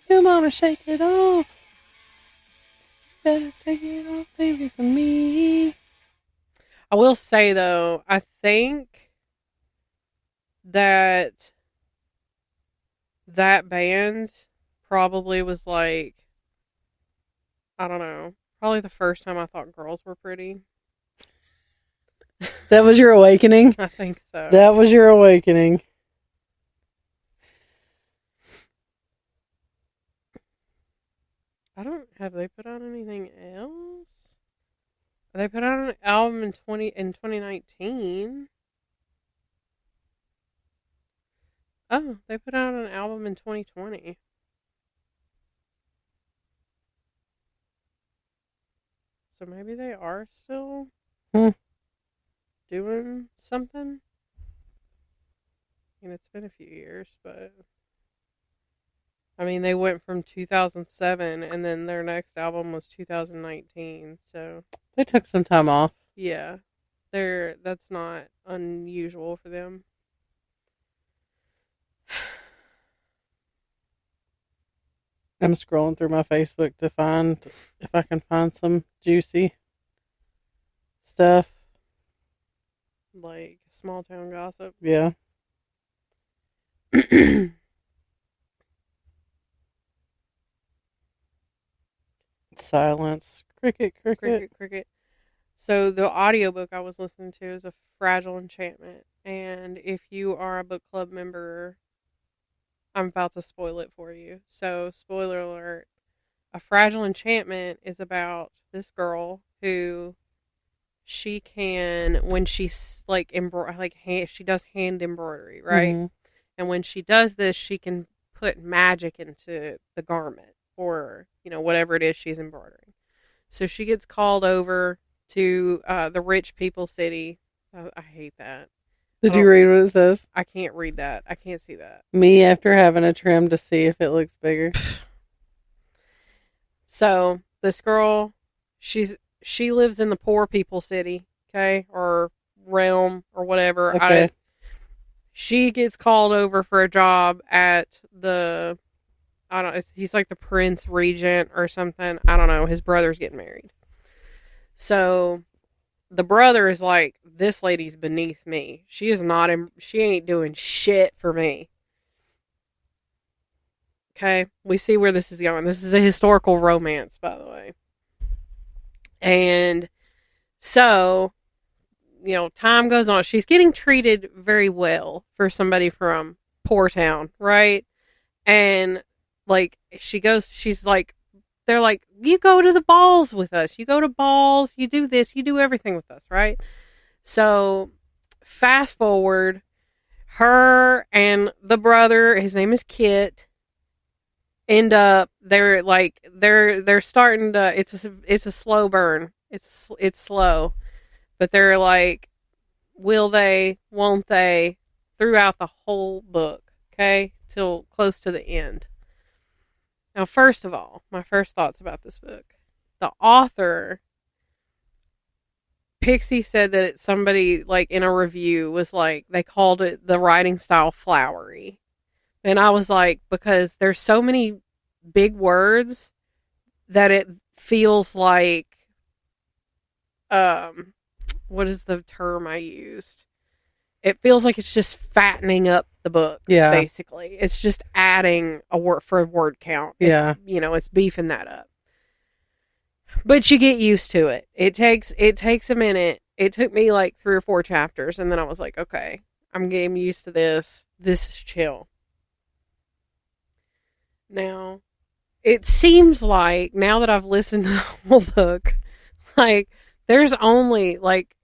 Come on and shake it off. Better take it off, baby, for me. I will say though, I think that that band probably was like, I don't know, probably the first time I thought girls were pretty. That was your awakening? I think so. That was your awakening. I don't have they put out anything else? They put out an album in 2019. Oh, they put out an album in 2020. So maybe they are still doing something. I mean, it's been a few years, but I mean, they went from 2007, and then their next album was 2019. So They took some time off. yeah, that's not unusual for them. I'm scrolling through my Facebook to find if I can find some juicy stuff. Like small town gossip. Yeah. Silence. Cricket, cricket. Cricket, cricket. So the audiobook I was listening to is A Fragile Enchantment. And if you are a book club member, I'm about to spoil it for you. So, spoiler alert. A Fragile Enchantment is about this girl who she can, when she's like she does hand embroidery, right? Mm-hmm. And when she does this, she can put magic into the garment or, whatever it is she's embroidering. So she gets called over to the rich people city. I hate that. Did you read what it says? I can't read that. I can't see that. Me after having a trim to see if it looks bigger. So this girl, she lives in the poor people city, okay, or realm or whatever. Okay. She gets called over for a job at he's like the prince regent or something. I don't know. His brother's getting married. So the brother is like, this lady's beneath me. She ain't doing shit for me. Okay, we see where this is going. This is a historical romance, by the way. And so, time goes on. She's getting treated very well for somebody from Poor Town, right? And like she's like, they're like, you go to the balls with us. You go to balls. You do this. You do everything with us, right? So, fast forward, her and the brother, his name is Kit, end up they're starting to. It's a slow burn. It's slow, but they're like, will they? Won't they? Throughout the whole book, okay, till close to the end. Now, first of all, my first thoughts about this book. The author, Pixie said that somebody, like, in a review was like, they called it the writing style flowery. And I was like, because there's so many big words that it feels like, what is the term I used? It feels like it's just fattening up the book. Yeah. Basically. It's just adding a word for a word count. Yeah. It's beefing that up. But you get used to it. It takes a minute. It took me like 3 or 4 chapters, and then I was like, okay, I'm getting used to this. This is chill. Now, it seems like, now that I've listened to the whole book, like, there's only like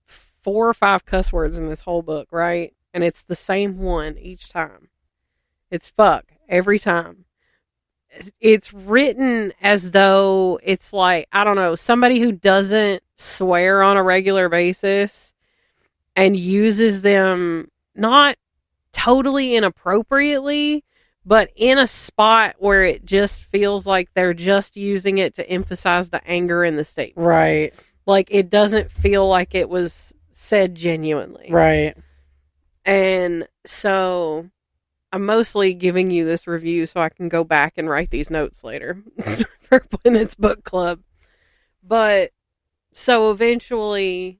4 or 5 cuss words in this whole book, right? And it's the same one each time. It's fuck every time. It's written as though it's like, I don't know, somebody who doesn't swear on a regular basis and uses them not totally inappropriately, but in a spot where it just feels like they're just using it to emphasize the anger in the statement. Right. Like, it doesn't feel like it was said genuinely. Right. And so I'm mostly giving you this review so I can go back and write these notes later for when it's book club. But so eventually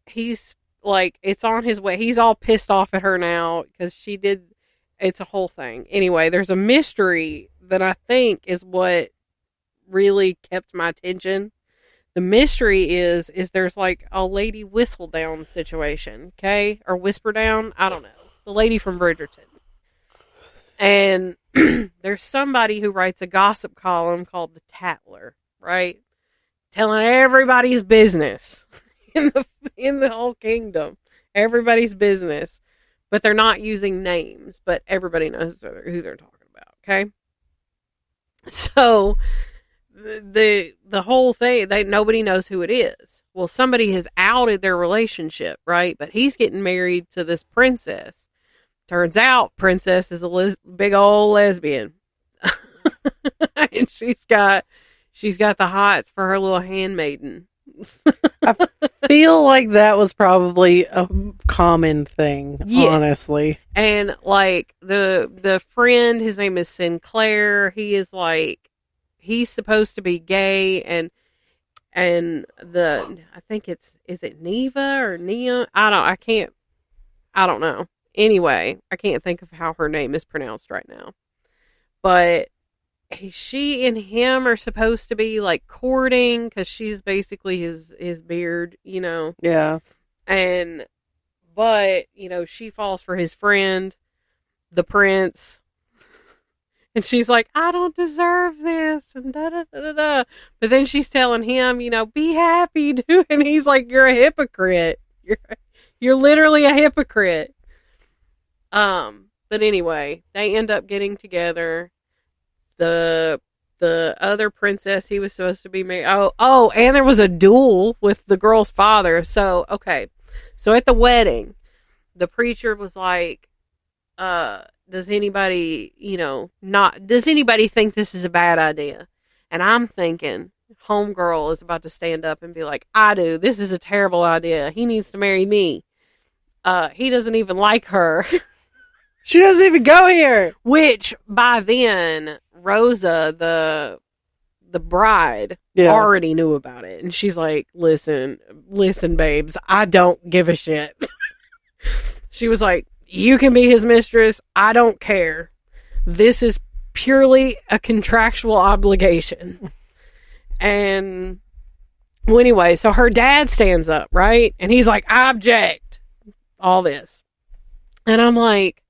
he's like, it's on his way. He's all pissed off at her now because it's a whole thing. Anyway, there's a mystery that I think is what really kept my attention. The mystery is there's like a lady whistle down situation, okay? Or whisper down, I don't know. The lady from Bridgerton. And there's somebody who writes a gossip column called The Tattler, right? Telling everybody's business in the whole kingdom. Everybody's business. But they're not using names, but everybody knows who they're talking about, okay? So the whole thing, nobody knows who it is. Well, somebody has outed their relationship, right? But he's getting married to this princess. Turns out Princess is a big old lesbian. And she's got the hots for her little handmaiden. I feel like that was probably a common thing, Yes. honestly. And like the friend, his name is Sinclair. He is like, he's supposed to be gay, and I think is it Neva or Nia? I don't know. Anyway, I can't think of how her name is pronounced right now. But she and him are supposed to be like courting because she's basically his beard, you know. Yeah. But you know, she falls for his friend, the prince, and she's like, I don't deserve this, and da da da da da. But then she's telling him, you know, be happy, dude, and he's like, you're a hypocrite. You're literally a hypocrite. But anyway, they end up getting together. The other princess he was supposed to be married. Oh, and there was a duel with the girl's father. So, okay. So at the wedding, the preacher was like, does anybody think this is a bad idea? And I'm thinking, homegirl is about to stand up and be like, I do. This is a terrible idea. He needs to marry me. He doesn't even like her. She doesn't even go here. Which by then, Rosa, the bride, already knew about it. And she's like, listen, babes, I don't give a shit. She was like, you can be his mistress. I don't care. This is purely a contractual obligation. And well, anyway, so her dad stands up, right? And he's like, I object. All this. And I'm like,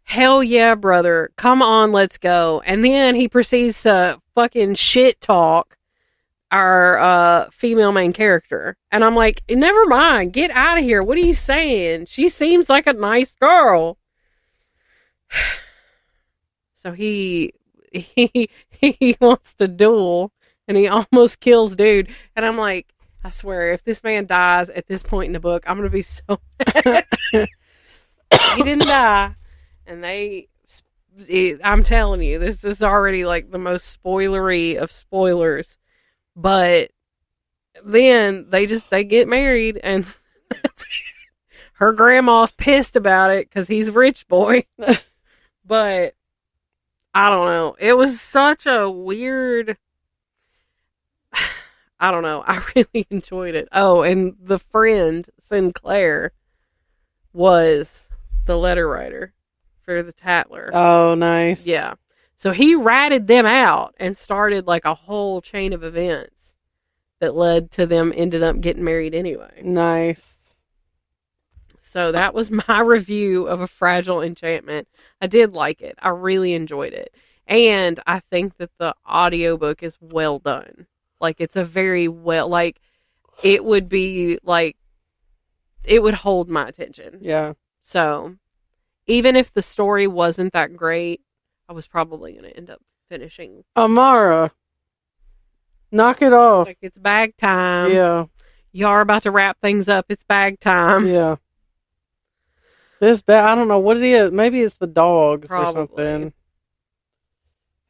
hell yeah, brother. Come on, let's go. And then he proceeds to fucking shit talk our female main character. And I'm like, never mind. Get out of here. What are you saying? She seems like a nice girl. So he wants to duel, and he almost kills dude. And I'm like, I swear, if this man dies at this point in the book, I'm going to be so mad. He didn't die. And I'm telling you, this is already like the most spoilery of spoilers. But then they get married, and her grandma's pissed about it because he's a rich boy. But I don't know. It was such a weird, I don't know. I really enjoyed it. Oh, and the friend, Sinclair, was the letter writer for the Tatler. Oh, nice. Yeah. So he ratted them out and started like a whole chain of events that led to them ended up getting married anyway. Nice. So that was my review of A Fragile Enchantment. I did like it. I really enjoyed it. And I think that the audiobook is well done. Like, it's a very like, it would be like, it would hold my attention. Yeah. So, even if the story wasn't that great, I was probably going to end up finishing. Amara, knock it off. It's like, it's bag time. Yeah. Y'all are about to wrap things up. It's bag time. Yeah. This bag, I don't know what it is. Maybe it's the dogs Probably. or something.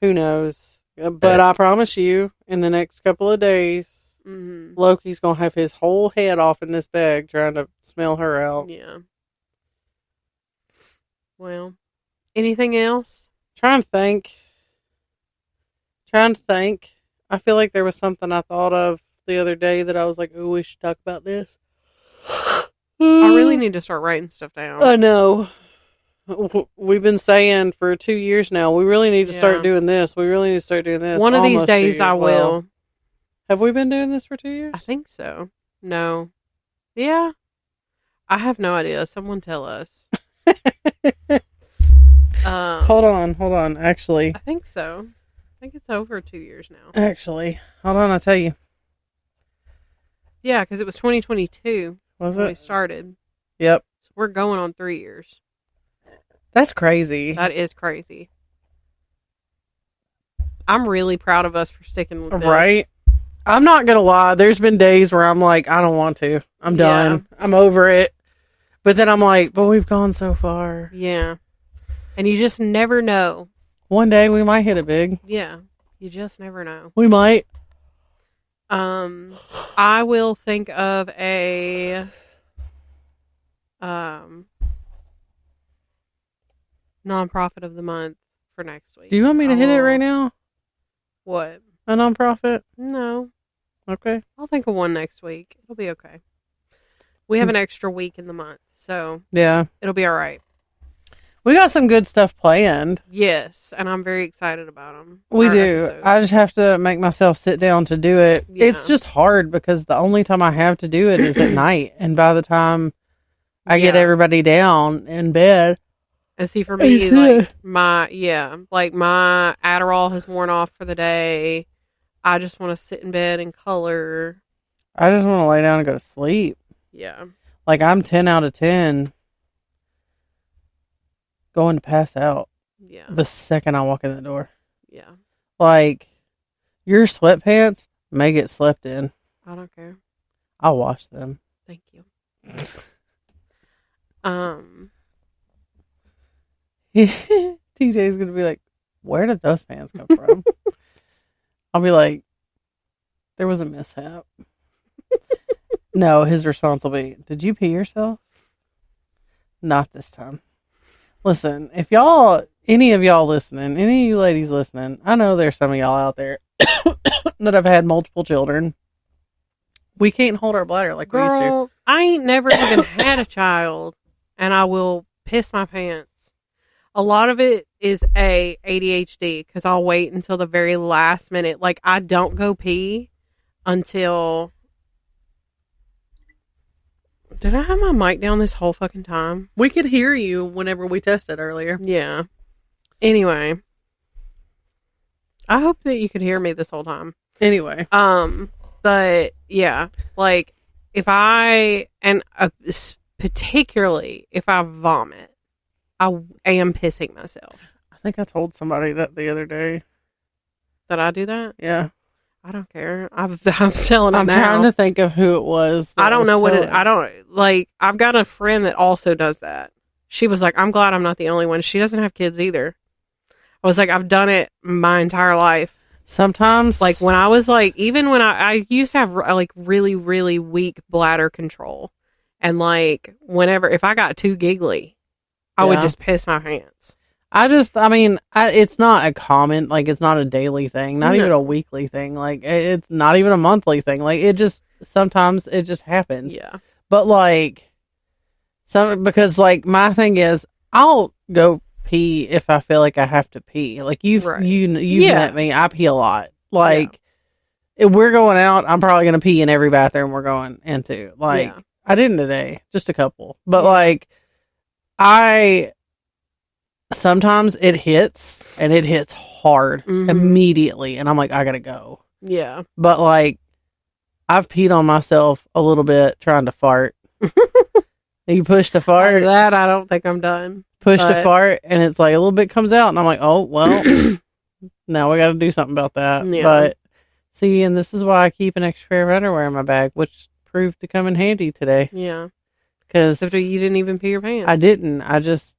Who knows? But I promise you, in the next couple of days, Loki's going to have his whole head off in this bag trying to smell her out. Yeah. Well, anything else? Trying to think. I feel like there was something I thought of the other day that I was like, oh, we should talk about this. I really need to start writing stuff down. I know. We've been saying for 2 years now, we really need to start doing this. We really need to start doing this. One of these days I will. Have we been doing this for 2 years? I think so. No. Yeah. I have no idea. Someone tell us. Hold on. Actually, I think so. I think it's over 2 years now. Actually, hold on. I'll tell you. Yeah, because it was 2022 Was when it? we started. Yep. So we're going on 3 years. That's crazy. That is crazy. I'm really proud of us for sticking with this. Right? I'm not going to lie. There's been days where I'm like, I don't want to. I'm done. I'm over it. But then I'm like, but we've gone so far. Yeah. And you just never know. One day we might hit it big. Yeah. You just never know. We might. I will think of a nonprofit of the month for next week. Do you want me to hit it right now? What? A nonprofit? No. Okay. I'll think of one next week. It'll be okay. We have an extra week in the month, so yeah, it'll be all right. We got some good stuff planned. Yes, and I'm very excited about them. We do. Episodes. I just have to make myself sit down to do it. Yeah. It's just hard because the only time I have to do it is at night, and by the time I get everybody down in bed. And see, for me, like my Adderall has worn off for the day. I just want to sit in bed and color. I just want to lay down and go to sleep. Yeah. Like, I'm 10 out of 10 going to pass out. Yeah. The second I walk in the door. Yeah. Like, your sweatpants may get slept in. I don't care. I'll wash them. Thank you. TJ's gonna be like, where did those pants come from? I'll be like, there was a mishap. No, his response will be, did you pee yourself? Not this time. Listen, if any of y'all listening, any of you ladies listening, I know there's some of y'all out there that have had multiple children. We can't hold our bladder like we used to. I ain't never even had a child, and I will piss my pants. A lot of it is ADHD, because I'll wait until the very last minute. Like, I don't go pee until... Did I have my mic down this whole fucking time? We could hear you whenever we tested earlier. Yeah. Anyway. I hope that you could hear me this whole time. Anyway. But, yeah. Like, if I... And particularly if I vomit, I am pissing myself. I think I told somebody that the other day. Did I do that? Yeah. I don't care. I'm telling them now. I'm trying to think of who it was. I don't know what it... I don't... Like, I've got a friend that also does that. She was like, I'm glad I'm not the only one. She doesn't have kids either. I was like, I've done it my entire life. Sometimes... Like, when I was like... Even when I used to have, like, really, really weak bladder control. And, like, whenever... If I got too giggly, I would just piss my pants. It's not a common, like, it's not a daily thing, not even a weekly thing, like, it's not even a monthly thing, like, sometimes it just happens. Yeah. But, like, because, like, my thing is, I'll go pee if I feel like I have to pee. Like, you've met me, I pee a lot. Like, if we're going out, I'm probably going to pee in every bathroom we're going into. Like, I didn't today, just a couple. But, like, sometimes it hits, and it hits hard immediately, and I'm like, I gotta go. Yeah. But, like, I've peed on myself a little bit trying to fart. You push to fart. That I don't think I'm done. Push to fart, and it's like a little bit comes out, and I'm like, oh, well, now we gotta do something about that. Yeah. But, see, and this is why I keep an extra pair of underwear in my bag, which proved to come in handy today. Yeah. Because you didn't even pee your pants. I didn't. I just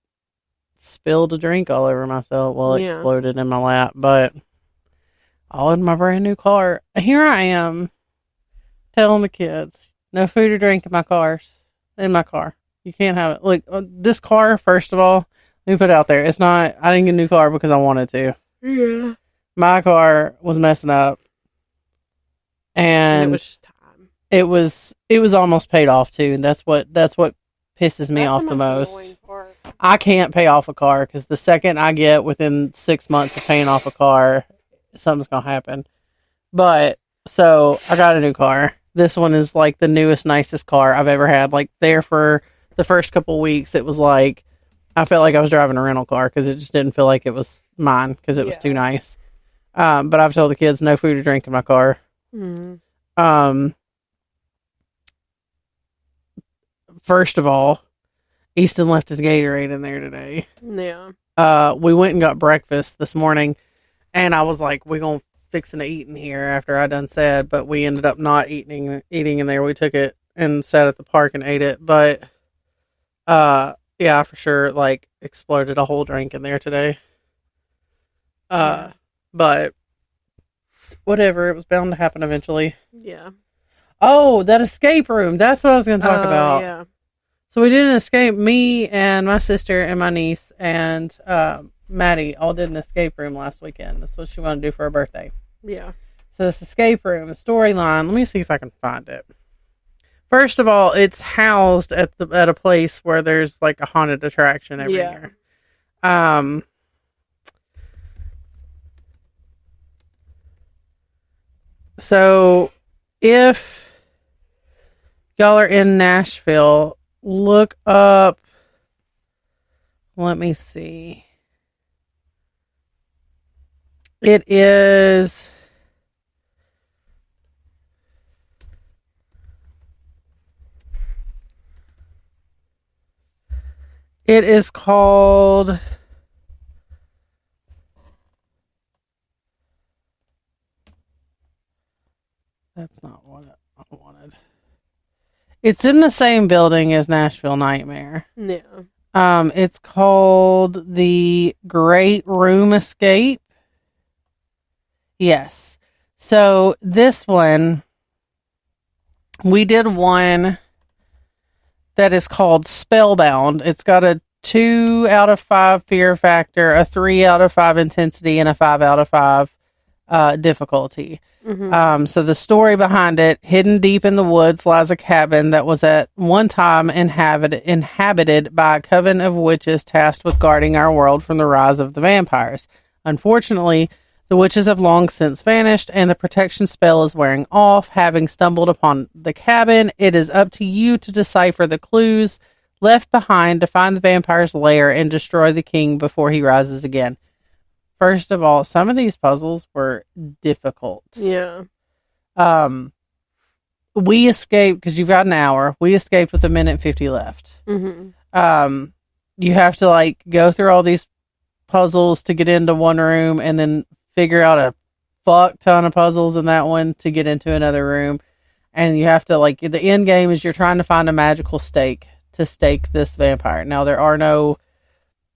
spilled a drink all over myself while it exploded in my lap. But all in my brand new car. Here I am telling the kids, no food or drink in my car. You can't have it. Look, this car, first of all, let me put it out there. It's not, I didn't get a new car because I wanted to. Yeah. My car was messing up. And it was just time. It was almost paid off too, and that's what pisses me off the most. I can't pay off a car because the second I get within 6 months of paying off a car, something's gonna happen. But so I got a new car. This one is like the newest, nicest car I've ever had. Like, there for the first couple of weeks, it was like I felt like I was driving a rental car because it just didn't feel like it was mine because it was too nice. But I've told the kids no food or drink in my car. First of all, Easton left his Gatorade in there today. Yeah. We went and got breakfast this morning, and I was like, we're going to fix to eat in here after I done said, but we ended up not eating in there. We took it and sat at the park and ate it. But Yeah, for sure. Like, exploded a whole drink in there today. Yeah. But whatever. It was bound to happen eventually. Yeah. Oh, that escape room. That's what I was going to talk about. Yeah. So we did an escape. Me and my sister and my niece and Maddie all did an escape room last weekend. That's what she wanted to do for her birthday. Yeah. So this escape room, storyline. Let me see if I can find it. First of all, it's housed at a place where there's like a haunted attraction every year. So if y'all are in Nashville, look up. Let me see. It is. It is called. That's not what I wanted. It's in the same building as Nashville Nightmare. Yeah. It's called the Great Room Escape. Yes. So this one, we did one that is called Spellbound. It's got a 2 out of 5 fear factor, a 3 out of 5 intensity, and a 5 out of 5 difficulty. Mm-hmm. So the story behind it: hidden deep in the woods lies a cabin that was at one time inhabited by a coven of witches tasked with guarding our world from the rise of the vampires. Unfortunately, the witches have long since vanished, and the protection spell is wearing off. Having stumbled upon the cabin, it is up to you to decipher the clues left behind to find the vampire's lair and destroy the king before he rises again. First of all, some of these puzzles were difficult. Yeah. We escaped, because you've got an hour. We escaped with 1:50 left. Mm-hmm. You have to like go through all these puzzles to get into one room, and then figure out a fuck ton of puzzles in that one to get into another room. And you have to like, the end game is you're trying to find a magical stake to stake this vampire. Now there are no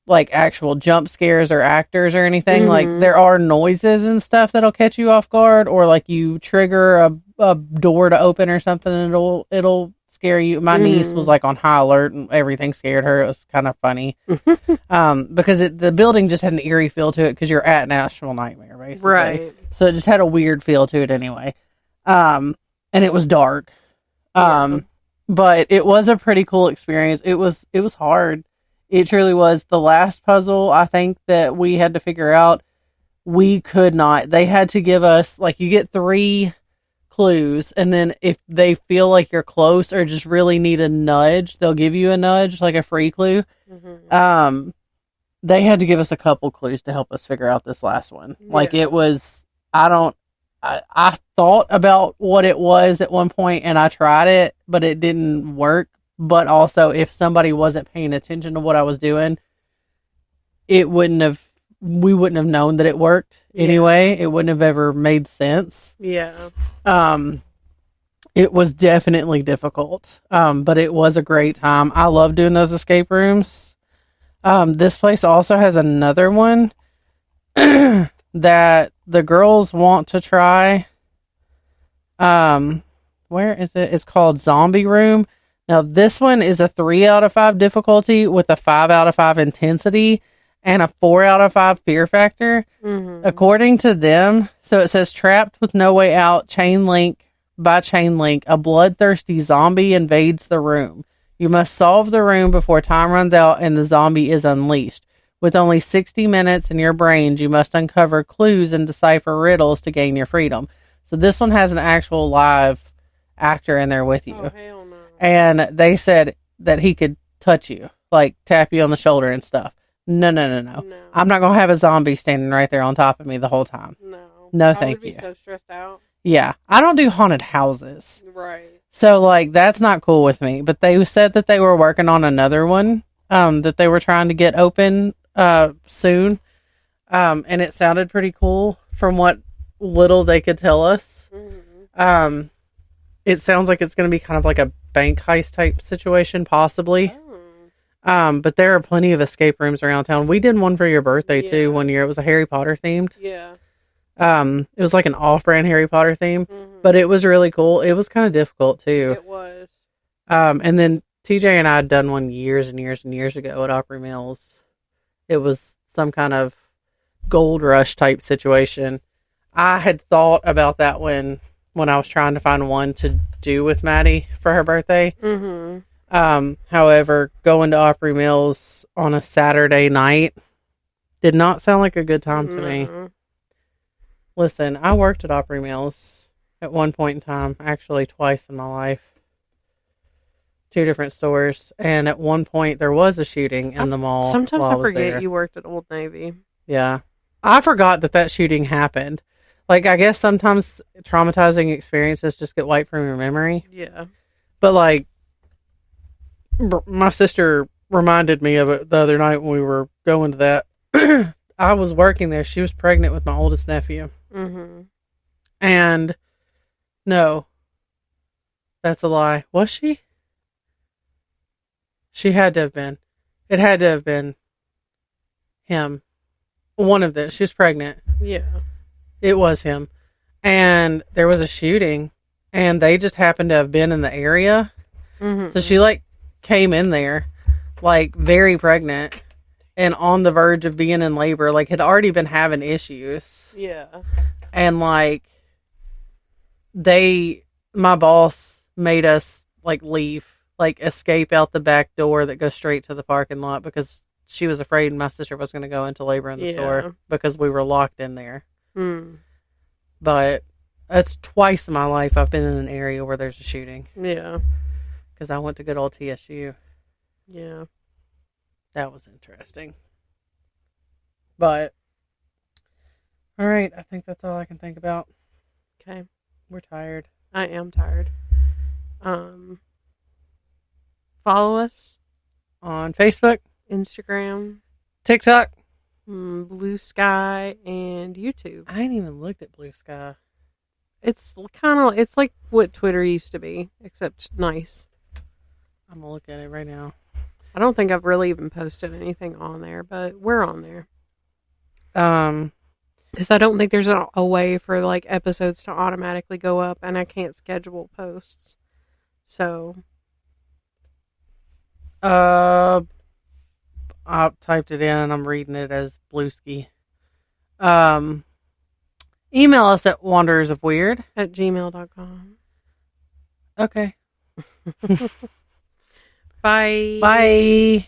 like actual jump scares or actors or anything. Mm-hmm. Like there are noises and stuff that'll catch you off guard, or like you trigger a door to open or something and it'll scare you. My niece was like on high alert and everything scared her. It was kind of funny. Because the building just had an eerie feel to it because you're at Nashville Nightmare basically. Right. So it just had a weird feel to it anyway. And it was dark. But it was a pretty cool experience. It was hard. It truly was. The last puzzle, I think, that we had to figure out, we could not. They had to give us, like, you get 3 clues, and then if they feel like you're close or just really need a nudge, they'll give you a nudge, like a free clue. Mm-hmm. They had to give us a couple clues to help us figure out this last one. Yeah. Like, it was, I thought about what it was at one point, and I tried it, but it didn't work. But also, if somebody wasn't paying attention to what I was doing, we wouldn't have known that it worked anyway. It wouldn't have ever made sense. Yeah. It was definitely difficult. But it was a great time. I love doing those escape rooms. This place also has another one that the girls want to try. Where is it? It's called Zombie Room. Now, this one is a 3 out of 5 difficulty with a 5 out of 5 intensity and a 4 out of 5 fear factor. Mm-hmm. According to them, so it says, trapped with no way out, chain link, a bloodthirsty zombie invades the room. You must solve the room before time runs out and the zombie is unleashed. With only 60 minutes in your brains, you must uncover clues and decipher riddles to gain your freedom. So this one has an actual live actor in there with you. Oh, hell no. And they said that he could touch you, like tap you on the shoulder and stuff. No. I'm not going to have a zombie standing right there on top of me the whole time. No, thank you. I would be so stressed out. Yeah. I don't do haunted houses. Right. So, like, that's not cool with me. But they said that they were working on another one that they were trying to get open soon. And it sounded pretty cool from what little they could tell us. Mm-hmm. It sounds like it's going to be kind of like a bank heist type situation, possibly. But there are plenty of escape rooms around town. We did one for your birthday too Yeah. one year. It was a Harry Potter themed. Yeah. It was like an off-brand Harry Potter theme, Mm-hmm. but it was really cool. It was kind of difficult too. It was. And then TJ and I had done one years and years and years ago at Opry Mills. It was some kind of gold rush type situation. I had thought about that when I was trying to find one to do with Maddie for her birthday. Mm-hmm. However, going to Opry Mills on a Saturday night did not sound like a good time to me. Listen, I worked at Opry Mills at one point in time, actually twice in my life. 2 different stores, and at one point there was a shooting in the mall. Sometimes while I was forget there. you worked at Old Navy. Yeah. I forgot that shooting happened. Like, I guess sometimes traumatizing experiences just get wiped from your memory. Yeah. But, like, my sister reminded me of it the other night when we were going to that. I was working there. She was pregnant with my oldest nephew. Mm-hmm. And, no. That's a lie. Was she? She had to have been. It had to have been him. One of them. She was pregnant. Yeah. It was him. And there was a shooting, and they just happened to have been in the area. Mm-hmm. So she, like, came in there, like, very pregnant and on the verge of being in labor, like, had already been having issues. Yeah. And, like, my boss made us, like, leave. Like, escape out the back door that goes straight to the parking lot because she was afraid my sister was going to go into labor in the store because we were locked in there. Mm. But that's twice in my life I've been in an area where there's a shooting. Yeah. Because I went to good old TSU. Yeah. That was interesting. But, all right, I think that's all I can think about. Okay. We're tired. I am tired. Follow us On Facebook, Instagram, TikTok. Blue Sky, and YouTube. I ain't even looked at Blue Sky. It's it's like what Twitter used to be, except nice. I'm going to look at it right now. I don't think I've really even posted anything on there, but we're on there. Because I don't think there's a way for like episodes to automatically go up, and I can't schedule posts. So, I typed it in and I'm reading it as Blueski. Email us at wanderersofweird at gmail.com. Okay. Bye. Bye.